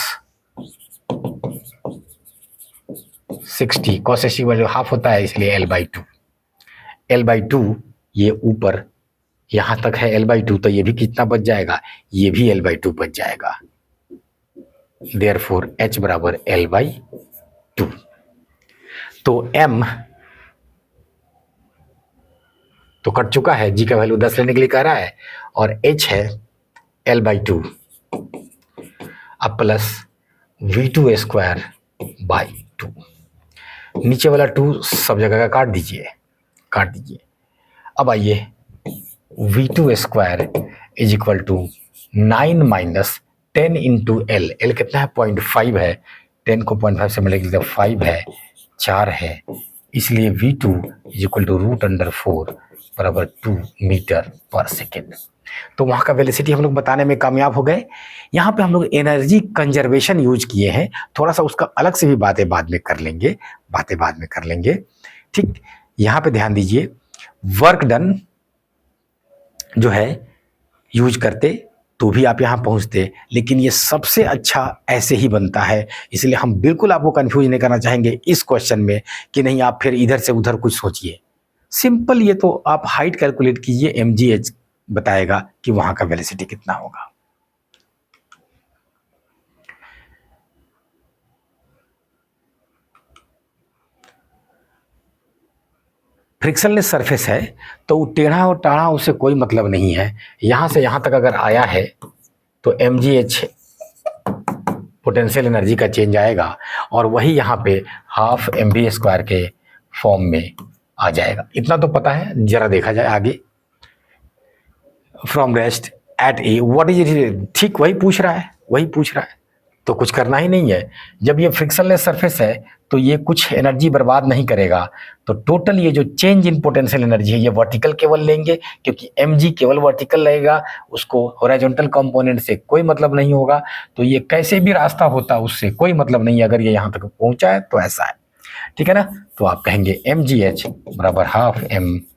[SPEAKER 1] 60, cos 60 value half होता है इसलिए L/2, L/2 ये ऊपर यहां तक है L/2, तो ये भी कितना बच जाएगा, ये भी L/2 बच जाएगा, देयरफॉर H बराबर L/2। तो M तो कट चुका है, G का वैल्यू 10 लेने के लिए कह रहा है, और H है L/2, अब प्लस V2² नीचे वाला 2 सब जगह का काट दीजिए। अब आइए V2² = 9 minus 10 into L, L कितना है 0.5 है, 10 को 0.5 से मिलेगी तो 5 है, 4 है, इसलिए V2 √4 बराबर 2 मीटर पर सेकेंड। तो वहाँ का वेलोसिटी हम लोग बताने में कामयाब हो गए। यहाँ पे हम लोग एनर्जी कंजर्वेशन यूज किए हैं, थोड़ा सा उसका अलग से भी बातें बाद में कर लेंगे, ठीक। यहाँ पे ध्यान दीजिए, वर्क डन जो है यूज करते तो भी आप यहाँ पहुँचते, लेकिन ये सबसे अच्छा ऐसे ही बनता है, इसलिए हम बिल्कुल आपको कंफ्यूज नहीं करना चाहेंगे इस क्वेश्चन में कि नहीं आप फिर इधर से उधर कुछ सोचिए। सिंपल ये तो आप हाइट कैलकुलेट कीजिए, mgh बताएगा कि वहां का वेलोसिटी कितना होगा। फ्रिक्शनलेस सरफेस है तो टेढ़ा और टाढ़ा उससे कोई मतलब नहीं है, यहां से यहां तक अगर आया है तो mgh पोटेंशियल एनर्जी का चेंज आएगा, और वही यहाँ पे हाफ mv² के फॉर्म में आ जाएगा। इतना तो पता है, जरा देखा जाए आगे। From rest at A what is it, ठीक वही पूछ रहा है, तो कुछ करना ही नहीं है। जब ये फ्रिक्शनलेस सरफेस है तो ये कुछ एनर्जी बर्बाद नहीं करेगा, तो टोटल ये जो चेंज इन पोटेंशियल एनर्जी है ये वर्टिकल केवल लेंगे, क्योंकि mg केवल वर्टिकल रहेगा, उसको हॉरिजॉन्टल कंपोनेंट से कोई मतलब नहीं होगा, तो ये कैसे भी रास्ता होता उससे कोई मतलब नहीं है, अगर ये यहाँ तक पहुँचा है तो ऐसा है, ठीक है ना। तो आप कहेंगे mgh बराबर हाफ mv²,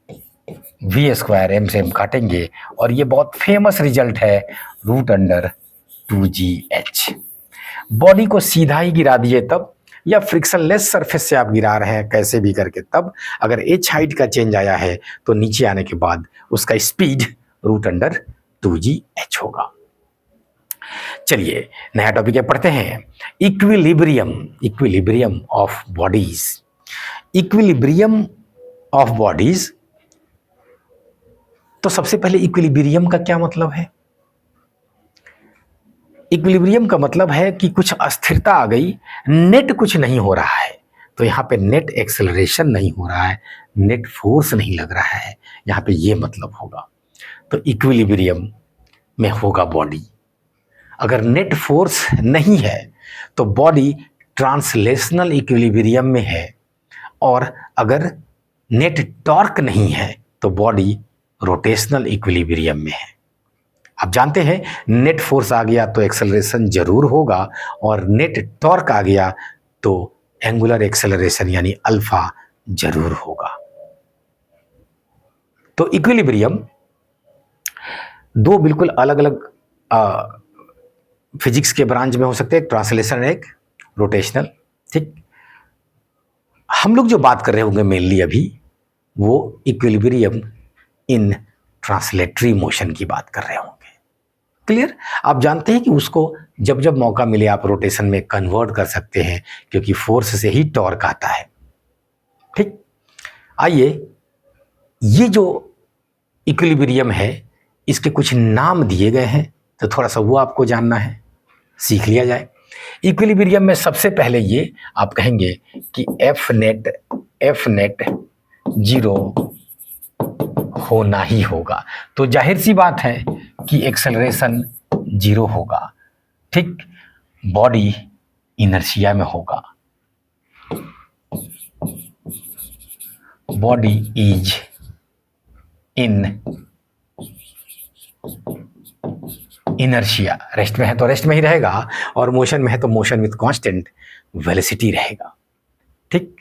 [SPEAKER 1] m से m काटेंगे, और ये बहुत फेमस रिजल्ट है √2gh। बॉडी को सीधा ही गिरा दीजिए तब, या फ्रिक्शनलेस सरफेस से आप गिरा रहे हैं कैसे भी करके तब, अगर h हाइट का चेंज आया है तो नीचे आने के बाद उसका स्पीड √2gh होगा। चलिए नया टॉपिक पढ़ते हैं, equilibrium of bodies. Equilibrium of bodies, तो सबसे पहले इक्विलिब्रियम का क्या मतलब है? इक्विलिब्रियम का मतलब है कि कुछ अस्थिरता आ गई, नेट कुछ नहीं हो रहा है, तो यहाँ पे नेट एक्सेलरेशन नहीं हो रहा है, नेट फोर्स नहीं लग रहा है, यहाँ पे ये मतलब होगा। तो इक्विलिब्रियम में होगा बॉडी। अगर नेट फोर्स नहीं है तो बॉडी ट्रांसलेशनल इक्विलिब्रियम में है, और अगर नेट टॉर्क नहीं है तो बॉडी रोटेशनल इक्विलिब्रियम में है। आप जानते हैं नेट फोर्स आ गया तो एक्सेलरेशन जरूर होगा, और नेट टॉर्क आ गया तो एंगुलर एक्सेलरेशन यानी अल्फा जरूर होगा। तो इक्विलिब्रियम दो बिल्कुल अलग अलग फिजिक्स के ब्रांच में हो सकते हैं, ट्रांसलेशन एक रोटेशनल, ठीक। हम लोग जो बात कर रहे होंगे मेनली अभी वो इक्विलिब्रियम इन ट्रांसलेटरी मोशन की बात कर रहे होंगे। क्लियर? आप जानते हैं कि उसको जब जब मौका मिले आप रोटेशन में कन्वर्ट कर सकते हैं, क्योंकि फोर्स से ही टॉर्क आता है, ठीक। आइए, ये जो इक्विलिब्रियम है इसके कुछ नाम दिए गए हैं, तो थोड़ा सा वो आपको जानना है, सीख लिया जाए। इक्विलिब्रियम में सबसे पहले ये आप कहेंगे कि एफ नेट 0 होना ही होगा, तो जाहिर सी बात है कि एक्सेलरेशन 0 होगा, ठीक। बॉडी इनर्शिया में होगा, body is in inertia, rest में है तो रेस्ट में ही रहेगा, और मोशन में है तो मोशन विथ कांस्टेंट वेलोसिटी रहेगा, ठीक।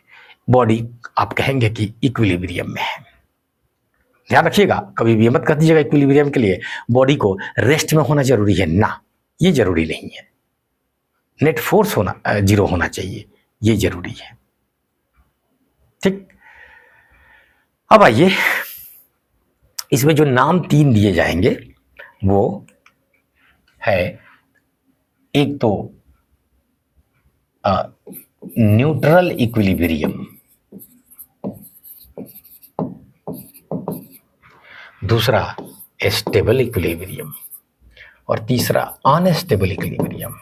[SPEAKER 1] बॉडी आप कहेंगे कि इक्विलिब्रियम में है। ध्यान रखिएगा, कभी भी मत कर दीजिएगा इक्विलिब्रियम के लिए बॉडी को रेस्ट में होना जरूरी है ना, ये जरूरी नहीं है। नेट फोर्स होना 0 होना चाहिए, ये जरूरी है। ठीक, अब आइए इसमें जो नाम 3 दिए जाएंगे वो है, एक तो न्यूट्रल इक्विलिब्रियम, दूसरा स्टेबल इक्विलिब्रियम और तीसरा अनस्टेबल इक्विलिब्रियम।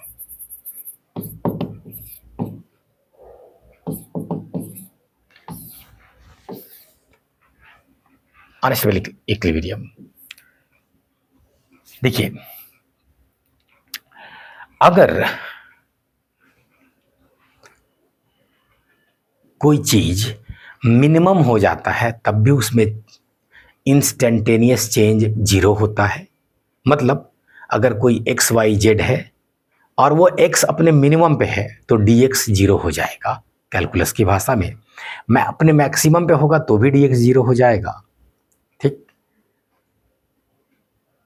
[SPEAKER 1] अनस्टेबल इक्विलिब्रियम, देखिए अगर कोई चीज मिनिमम हो जाता है तब भी उसमें इंस्टेंटेनियस चेंज 0 होता है। मतलब अगर कोई एक्स वाई जेड है और वो एक्स अपने मिनिमम पे है तो डी एक्स 0 हो जाएगा कैलकुलस की भाषा में। मैं अपने मैक्सिमम पे होगा तो भी डी एक्स 0 हो जाएगा। ठीक,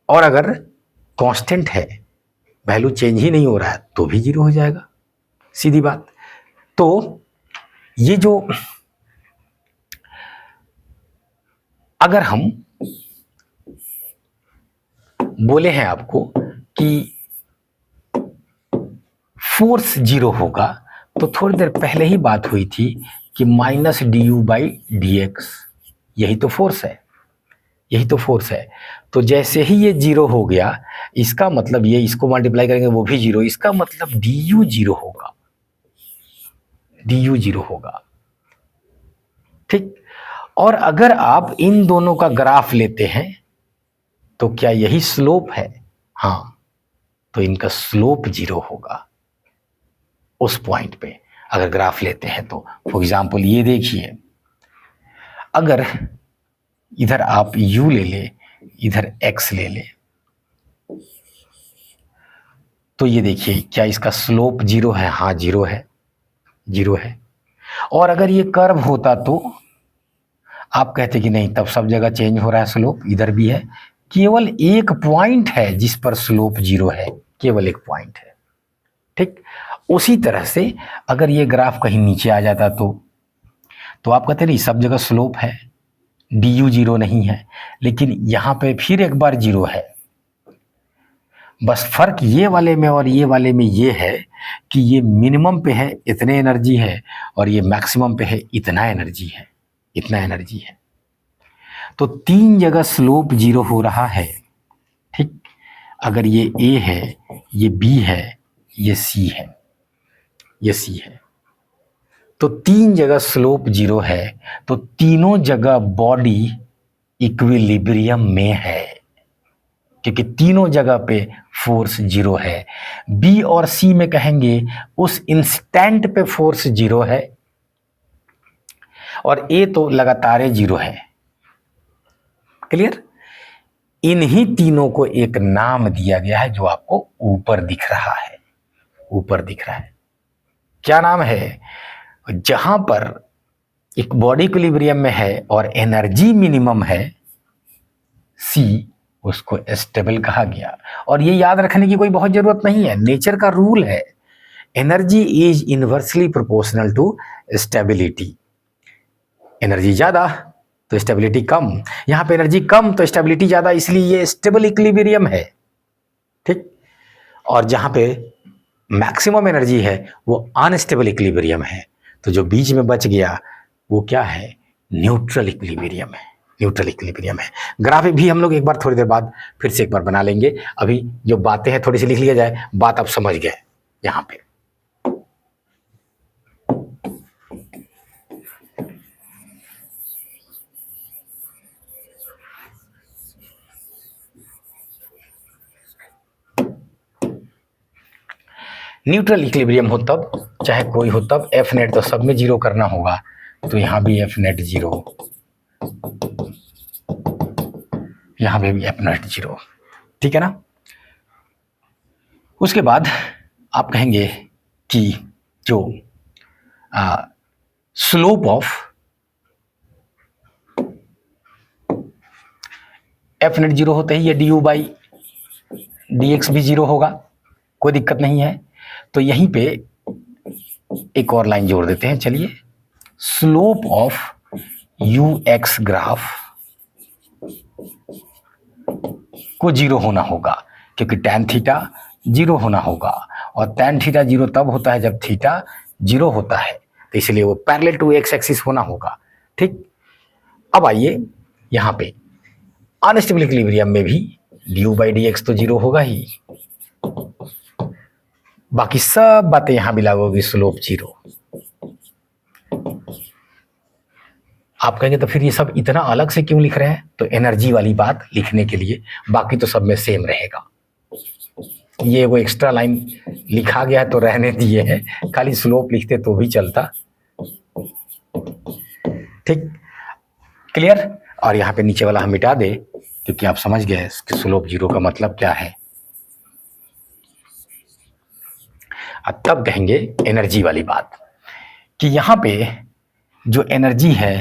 [SPEAKER 1] और अगर कांस्टेंट है, वैल्यू चेंज ही नहीं हो रहा है तो भी 0 हो जाएगा, सीधी बात। तो ये जो अगर हम बोले हैं आपको कि फोर्स 0 होगा, तो थोड़ी देर पहले ही बात हुई थी कि minus D U by D x, यही तो फोर्स है, यही तो फोर्स है। तो जैसे ही ये 0 हो गया, इसका मतलब ये इसको मल्टीप्लाई करेंगे वो भी 0, इसका मतलब डी यू 0 होगा, डी यू 0 होगा। ठीक, और अगर आप इन दोनों का ग्राफ लेते हैं तो क्या यही स्लोप है? हाँ, तो इनका स्लोप 0 होगा उस पॉइंट पे अगर ग्राफ लेते हैं तो। फॉर एग्जाम्पल ये देखिए, अगर इधर आप u ले ले, इधर x ले ले, तो ये देखिए क्या इसका स्लोप 0 है? हाँ 0 है, 0 है। और अगर ये कर्व होता तो आप कहते कि नहीं, तब सब जगह चेंज हो रहा है स्लोप, इधर भी है, केवल एक पॉइंट है जिस पर स्लोप 0 है, केवल एक पॉइंट है। ठीक, उसी तरह से अगर ये ग्राफ कहीं नीचे आ जाता तो आप कहते नहीं सब जगह स्लोप है, डी यू 0 नहीं है, लेकिन यहां पे फिर एक बार 0 है। बस फर्क ये वाले में और ये वाले में ये है कि ये मिनिमम पे है इतने एनर्जी है और ये मैक्सिमम पे है इतना एनर्जी है, इतना एनर्जी है। तो 3 जगह स्लोप 0 हो रहा है। ठीक, अगर ये ए है, ये बी है, ये सी है, ये सी है, तो 3 जगह स्लोप 0 है, तो तीनों जगह बॉडी इक्विलिब्रियम में है, क्योंकि तीनों जगह पे फोर्स 0 है। बी और सी में कहेंगे उस इंस्टेंट पे फोर्स 0 है, और ए तो लगातार 0 है। क्लियर? इन्हीं तीनों को एक नाम दिया गया है जो आपको ऊपर दिख रहा है, ऊपर दिख रहा है। क्या नाम है? जहां पर एक बॉडी इक्विलिब्रियम में है और एनर्जी मिनिमम है सी, उसको स्टेबल कहा गया। और ये याद रखने की कोई बहुत जरूरत नहीं है, नेचर का रूल है, energy is inversely proportional to stability. Energy ज्यादा तो स्टेबिलिटी कम, यहां पे एनर्जी कम तो स्टेबिलिटी ज्यादा, इसलिए ये स्टेबल इक्विलिब्रियम है। ठीक, और जहां पे मैक्सिमम एनर्जी है वो अनस्टेबल इक्विलिब्रियम है। तो जो बीच में बच गया वो क्या है? न्यूट्रल इक्विलिब्रियम है, न्यूट्रल इक्विलिब्रियम है। ग्राफ भी हम लोग एक बार थोड़ी देर बाद फिर से एक बार बना लेंगे, अभी जो बातें हैं थोड़ी सी लिख लिया जाए, बात आप समझ गए यहां पे। न्यूट्रल इक्विलिब्रियम हो तब, चाहे कोई हो तब, एफ नेट तो सब में 0 करना होगा, तो यहां भी एफ नेट 0, यहां पे भी एफ नेट 0। ठीक है ना? उसके बाद आप कहेंगे कि जो slope of F net zero होते ही ये D U by D x भी जीरो होगा, कोई दिक्कत नहीं है। तो यहीं पे एक और लाइन जोड़ देते हैं, चलिए। Slope of you x graph को जीरो होना होगा, क्योंकि tan थीटा जीरो होना होगा, और tan थीटा जीरो तब होता है जब थीटा जीरो होता है, तो इसलिए वो पैरेलल टू एक्स एक्सिस होना होगा। ठीक, अब आइए यहां पे अनस्टेबल इक्विलिब्रियम में भी डी बाई डी एक्स तो जीरो होगा ही, बाकी सब बातें यहां भी लागू होगी, स्लोप जीरो। आप कहेंगे तो फिर ये सब इतना अलग से क्यों लिख रहे हैं? तो एनर्जी वाली बात लिखने के लिए, बाकी तो सब में सेम रहेगा। ये वो एक्स्ट्रा लाइन लिखा गया है तो रहने दिए हैं, खाली स्लोप लिखते तो भी चलता। ठीक, क्लियर? और यहाँ पे नीचे वाला हम मिटा दे, क्योंकि आप समझ गए कि स्लोप जीरो का मतलब क्या है। अब तब कहेंगे एनर्जी वाली बात, कि यहाँ पे जो एनर्जी है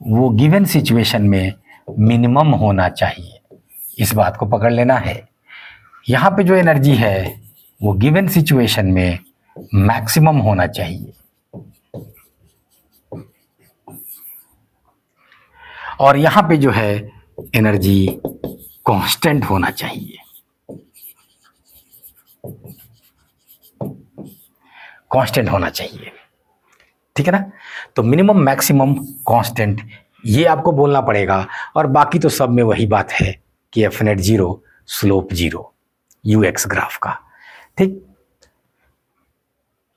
[SPEAKER 1] वो गिवन सिचुएशन में मिनिमम होना चाहिए, इस बात को पकड़ लेना है। यहाँ पे जो एनर्जी है वो गिवन सिचुएशन में मैक्सिमम होना चाहिए, और यहाँ पे जो है एनर्जी कांस्टेंट होना चाहिए, कांस्टेंट होना चाहिए। ठीक है ना? तो मिनिमम मैक्सिमम कांस्टेंट ये आपको बोलना पड़ेगा, और बाकी तो सब में वही बात है कि F net zero, slope zero, you x graph का। ठीक,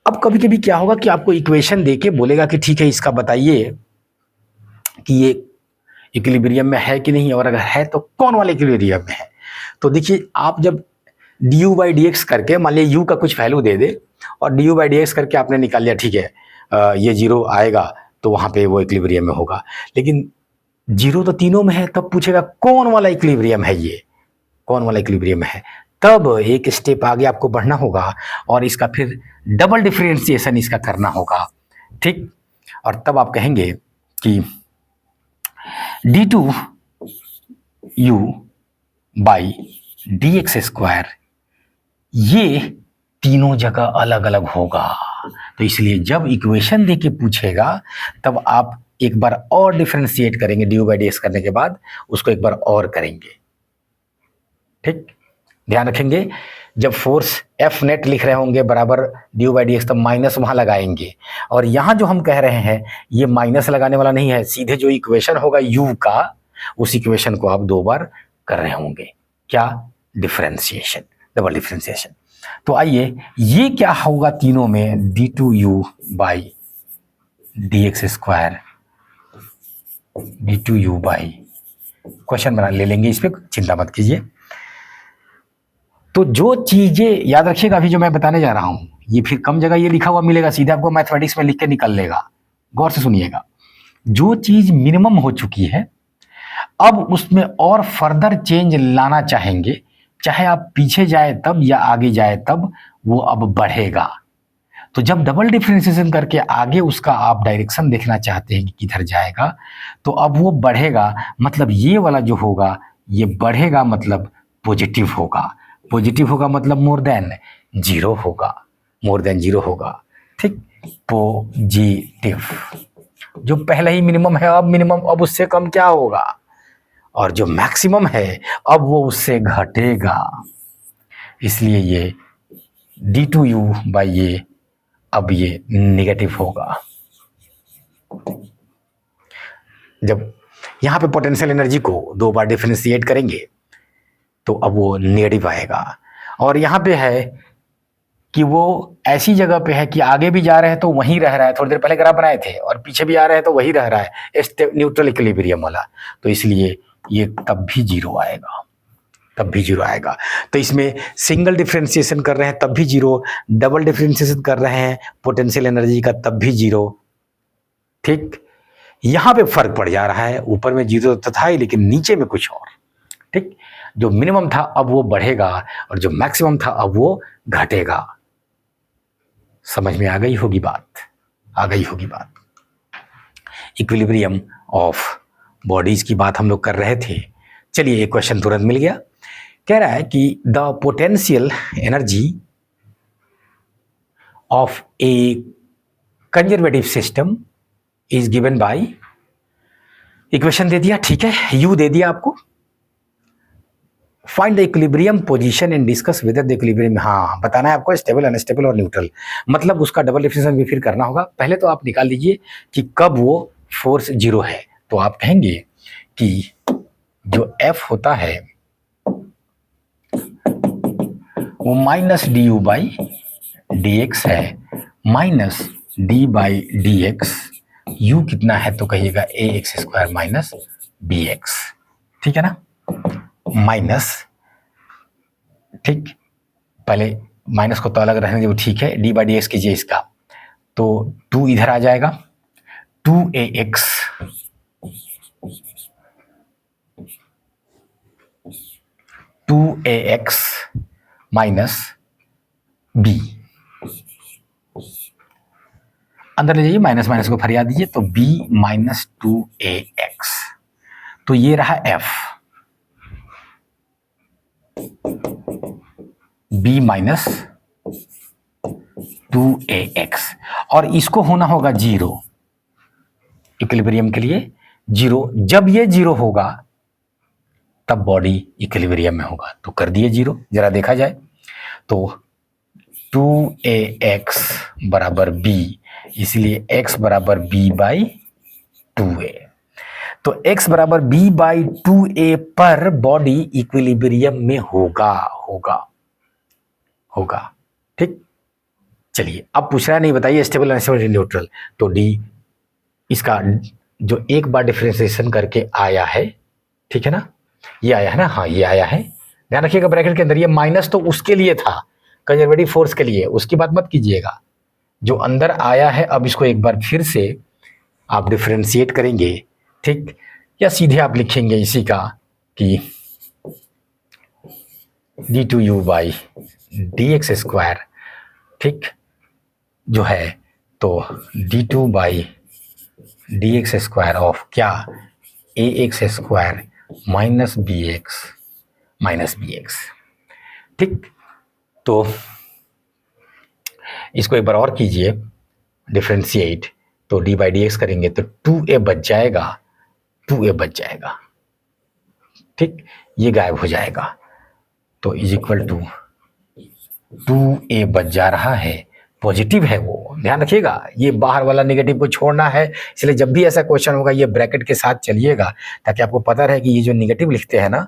[SPEAKER 1] अब कभी कभी क्या होगा कि आपको इक्वेशन देके बोलेगा कि ठीक है इसका बताइए कि ये इक्विलिब्रियम में है कि नहीं, और अगर है तो कौन वाले इक्विलिब्रियम में है। तो देखिए, आप जब D U by D x करके मान लिया यू का कुछ वैल्यू दे दे, और D U by D x करके आपने निकाल लिया, ठीक है ये जीरो आएगा तो वहां पे वो इक्विलिब्रियम में होगा। लेकिन जीरो तो तीनों में है, तब पूछेगा कौन वाला इक्विलिब्रियम है, ये कौन वाला इक्विलिब्रियम है। तब एक स्टेप आगे आपको बढ़ना होगा और इसका फिर डबल डिफरेंशिएशन इसका करना होगा। ठीक, और तब आप कहेंगे कि D two U by D X square ये तीनों जगह अलग अलग होगा। तो इसलिए जब इक्वेशन देके पूछेगा तब आप एक बार और डिफरेंशिएट करेंगे, डी बाई डी एक्स करने के बाद उसको एक बार और करेंगे। ठीक, ध्यान रखेंगे, जब फोर्स एफ नेट लिख रहे होंगे बराबर डी बाई डी एक्स, तब माइनस वहां लगाएंगे, और यहां जो हम कह रहे हैं ये माइनस लगाने वाला नहीं है, सीधे जो इक्वेशन होगा यू का उस इक्वेशन को आप दो बार कर रहे होंगे। क्या? Differentiation, double differentiation. तो आइए, ये क्या होगा तीनों में, D two U by D X square, D two U by, question बना ले लेंगे, इस पर चिंता मत कीजिए। तो जो चीजें याद रखिएगा, अभी जो मैं बताने जा रहा हूं ये फिर कम जगह ये लिखा हुआ मिलेगा, सीधे आपको मैथमेटिक्स में लिख के निकल लेगा। गौर से सुनिएगा, जो चीज मिनिमम हो चुकी है अब उसमें और फर्दर चेंज लाना चाहेंगे, चाहे आप पीछे जाए तब या आगे जाए तब, वो अब बढ़ेगा। तो जब डबल डिफरेंशिएशन करके आगे उसका आप डायरेक्शन देखना चाहते हैं कि किधर जाएगा, तो अब वो बढ़ेगा, मतलब ये वाला जो होगा ये बढ़ेगा, मतलब पॉजिटिव होगा। पॉजिटिव होगा मतलब मोर देन जीरो होगा, मोर देन जीरो होगा। ठीक, पॉजिटिव। जो पहले ही मिनिमम है अब मिनिमम, अब उससे कम क्या होगा, और जो मैक्सिमम है अब वो उससे घटेगा। इसलिए ये डी टू यू बाई ये अब ये नेगेटिव होगा। जब यहां पे पोटेंशियल एनर्जी को दो बार डिफरेंशिएट करेंगे तो अब वो नेगेटिव आएगा, और यहां पे है कि वो ऐसी जगह पे है कि आगे भी जा रहे हैं तो वहीं रह रहा है, थोड़ी देर पहले ग्राफ बनाए थे, और पीछे भी आ रहे हैं तो वही रह रहा है, न्यूट्रल इक्विलिब्रियम वाला। तो इसलिए ये तब भी जीरो आएगा, तब भी जीरो आएगा। तो इसमें सिंगल डिफरेंशिएशन कर रहे हैं तब भी जीरो, डबल डिफरेंशिएशन कर रहे हैं पोटेंशियल एनर्जी का तब भी जीरो। ठीक, यहां पे फर्क पड़ जा रहा है, ऊपर में जीरो तो था ही लेकिन नीचे में कुछ और। ठीक, जो मिनिमम था अब वो बढ़ेगा, और जो मैक्सिमम था अब वो घटेगा। समझ में आ गई होगी बात, आ गई होगी बात। इक्विलिब्रियम ऑफ बॉडीज की बात हम लोग कर रहे थे। चलिए एक क्वेश्चन तुरंत मिल गया। कह रहा है कि the potential energy of a conservative system is given by, equation दे दिया, ठीक है, यू दे दिया आपको। Find the equilibrium position and discuss whether the equilibrium, हाँ बताना है आपको स्टेबल, अनस्टेबल और न्यूट्रल, मतलब उसका डबल डिफिनेशन भी फिर करना होगा। पहले तो आप निकाल लीजिए कि कब वो फोर्स जीरो है। तो आप कहेंगे कि जो F होता है वो minus D U by D X है, minus D by D X, U कितना है तो कहिएगा A X square minus B X, ठीक है ना, माइनस, ठीक, पहले माइनस को तो अलग रहने दो, ठीक है, डी बाई डी एक्स कीजिए इसका, तो 2 इधर आ जाएगा, 2ax माइनस बी, अंदर ले जाइए, माइनस माइनस को फरिया दीजिए, तो b माइनस 2ax, तो ये रहा f, b माइनस 2ax, और इसको होना होगा जीरो, इक्विलिब्रियम के लिए जीरो। जब ये जीरो होगा तब बॉडी इक्विलिब्रियम में होगा, तो कर दिए जीरो, जरा देखा जाए तो 2ax बराबर b, इसलिए x बराबर b बाई 2a, तो x बराबर b बाई 2a पर बॉडी इक्विलिब्रियम में होगा, ठीक। चलिए अब पूछ रहा है, नहीं बताइए स्टेबल अनस्टेबल न्यूट्रल, तो डी इसका जो एक बार डिफरेंशिएशन करके आया है, ठीक है ना, ये आया है ना, हाँ ये आया है, ध्यान रखिएगा ब्रैकेट के अंदर, ये माइनस तो उसके लिए था, कंजर्वेटिव फोर्स के लिए, उसकी बात मत कीजिएगा, जो अंदर आया है अब इसको एक बार फिर से आप डिफरेंशिएट करेंगे, ठीक, या सीधे आप लिखेंगे इसी का कि d2u बाई dx स्क्वायर, ठीक, जो है तो d2 by dx square of क्या, ax स्क्वायर माइनस bx, ठीक। तो इसको एक बार और कीजिए डिफरेंशिएट, तो d बाई डी एक्स करेंगे तो 2a बच जाएगा, ठीक, ये गायब हो जाएगा, तो इज इक्वल टू 2a बच जा रहा है, पॉजिटिव है वो, ध्यान रखिएगा, ये बाहर वाला नेगेटिव को छोड़ना है, इसलिए जब भी ऐसा क्वेश्चन होगा ये ब्रैकेट के साथ चलिएगा, ताकि आपको पता रहे कि ये जो नेगेटिव लिखते हैं ना,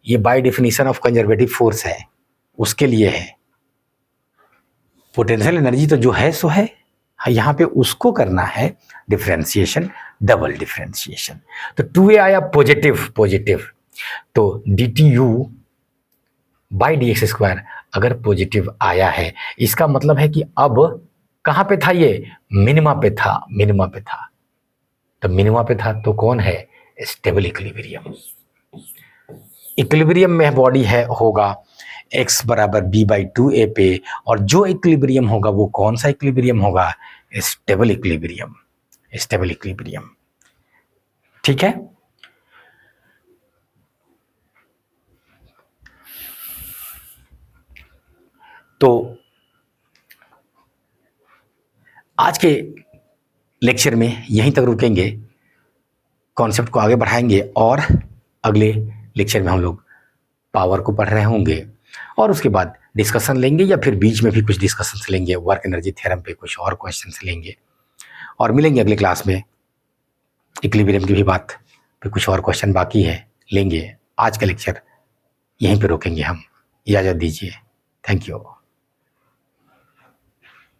[SPEAKER 1] ये by definition of conservative force है, उसके लिए है। पोटेंशियल एनर्जी तो जो है सो है, यहाँ पे उसको करना है डिफरेंशिएशन, डबल डिफरेंशिएशन, तो 2a आया पॉजिटिव, तो dt(u) by D X square अगर पॉजिटिव आया है, इसका मतलब है कि अब कहाँ पे था, ये मिनिमा पे था, तो मिनिमा पे था तो कौन है, स्टेबल इक्विलिब्रियम में बॉडी है, होगा x बराबर b बाई 2a पे, और जो इक्विलिब्रियम होगा वो कौन सा इक्विलिब्रियम होगा, स्टेबल इक्विलिब्रियम, ठीक है। तो आज के लेक्चर में यहीं तक रुकेंगे, कॉन्सेप्ट को आगे बढ़ाएंगे, और अगले लेक्चर में हम लोग पावर को पढ़ रहे होंगे, और उसके बाद डिस्कशन लेंगे, या फिर बीच में भी कुछ डिस्कशन लेंगे, वर्क एनर्जी थ्योरम पे कुछ और क्वेश्चन लेंगे, और मिलेंगे अगले क्लास में, इक्विलिब्रियम की भी बात पे कुछ और क्वेश्चन बाकी है, लेंगे। आज का लेक्चर यहीं पे रोकेंगे हम, इजाज़त दीजिए, थैंक यू।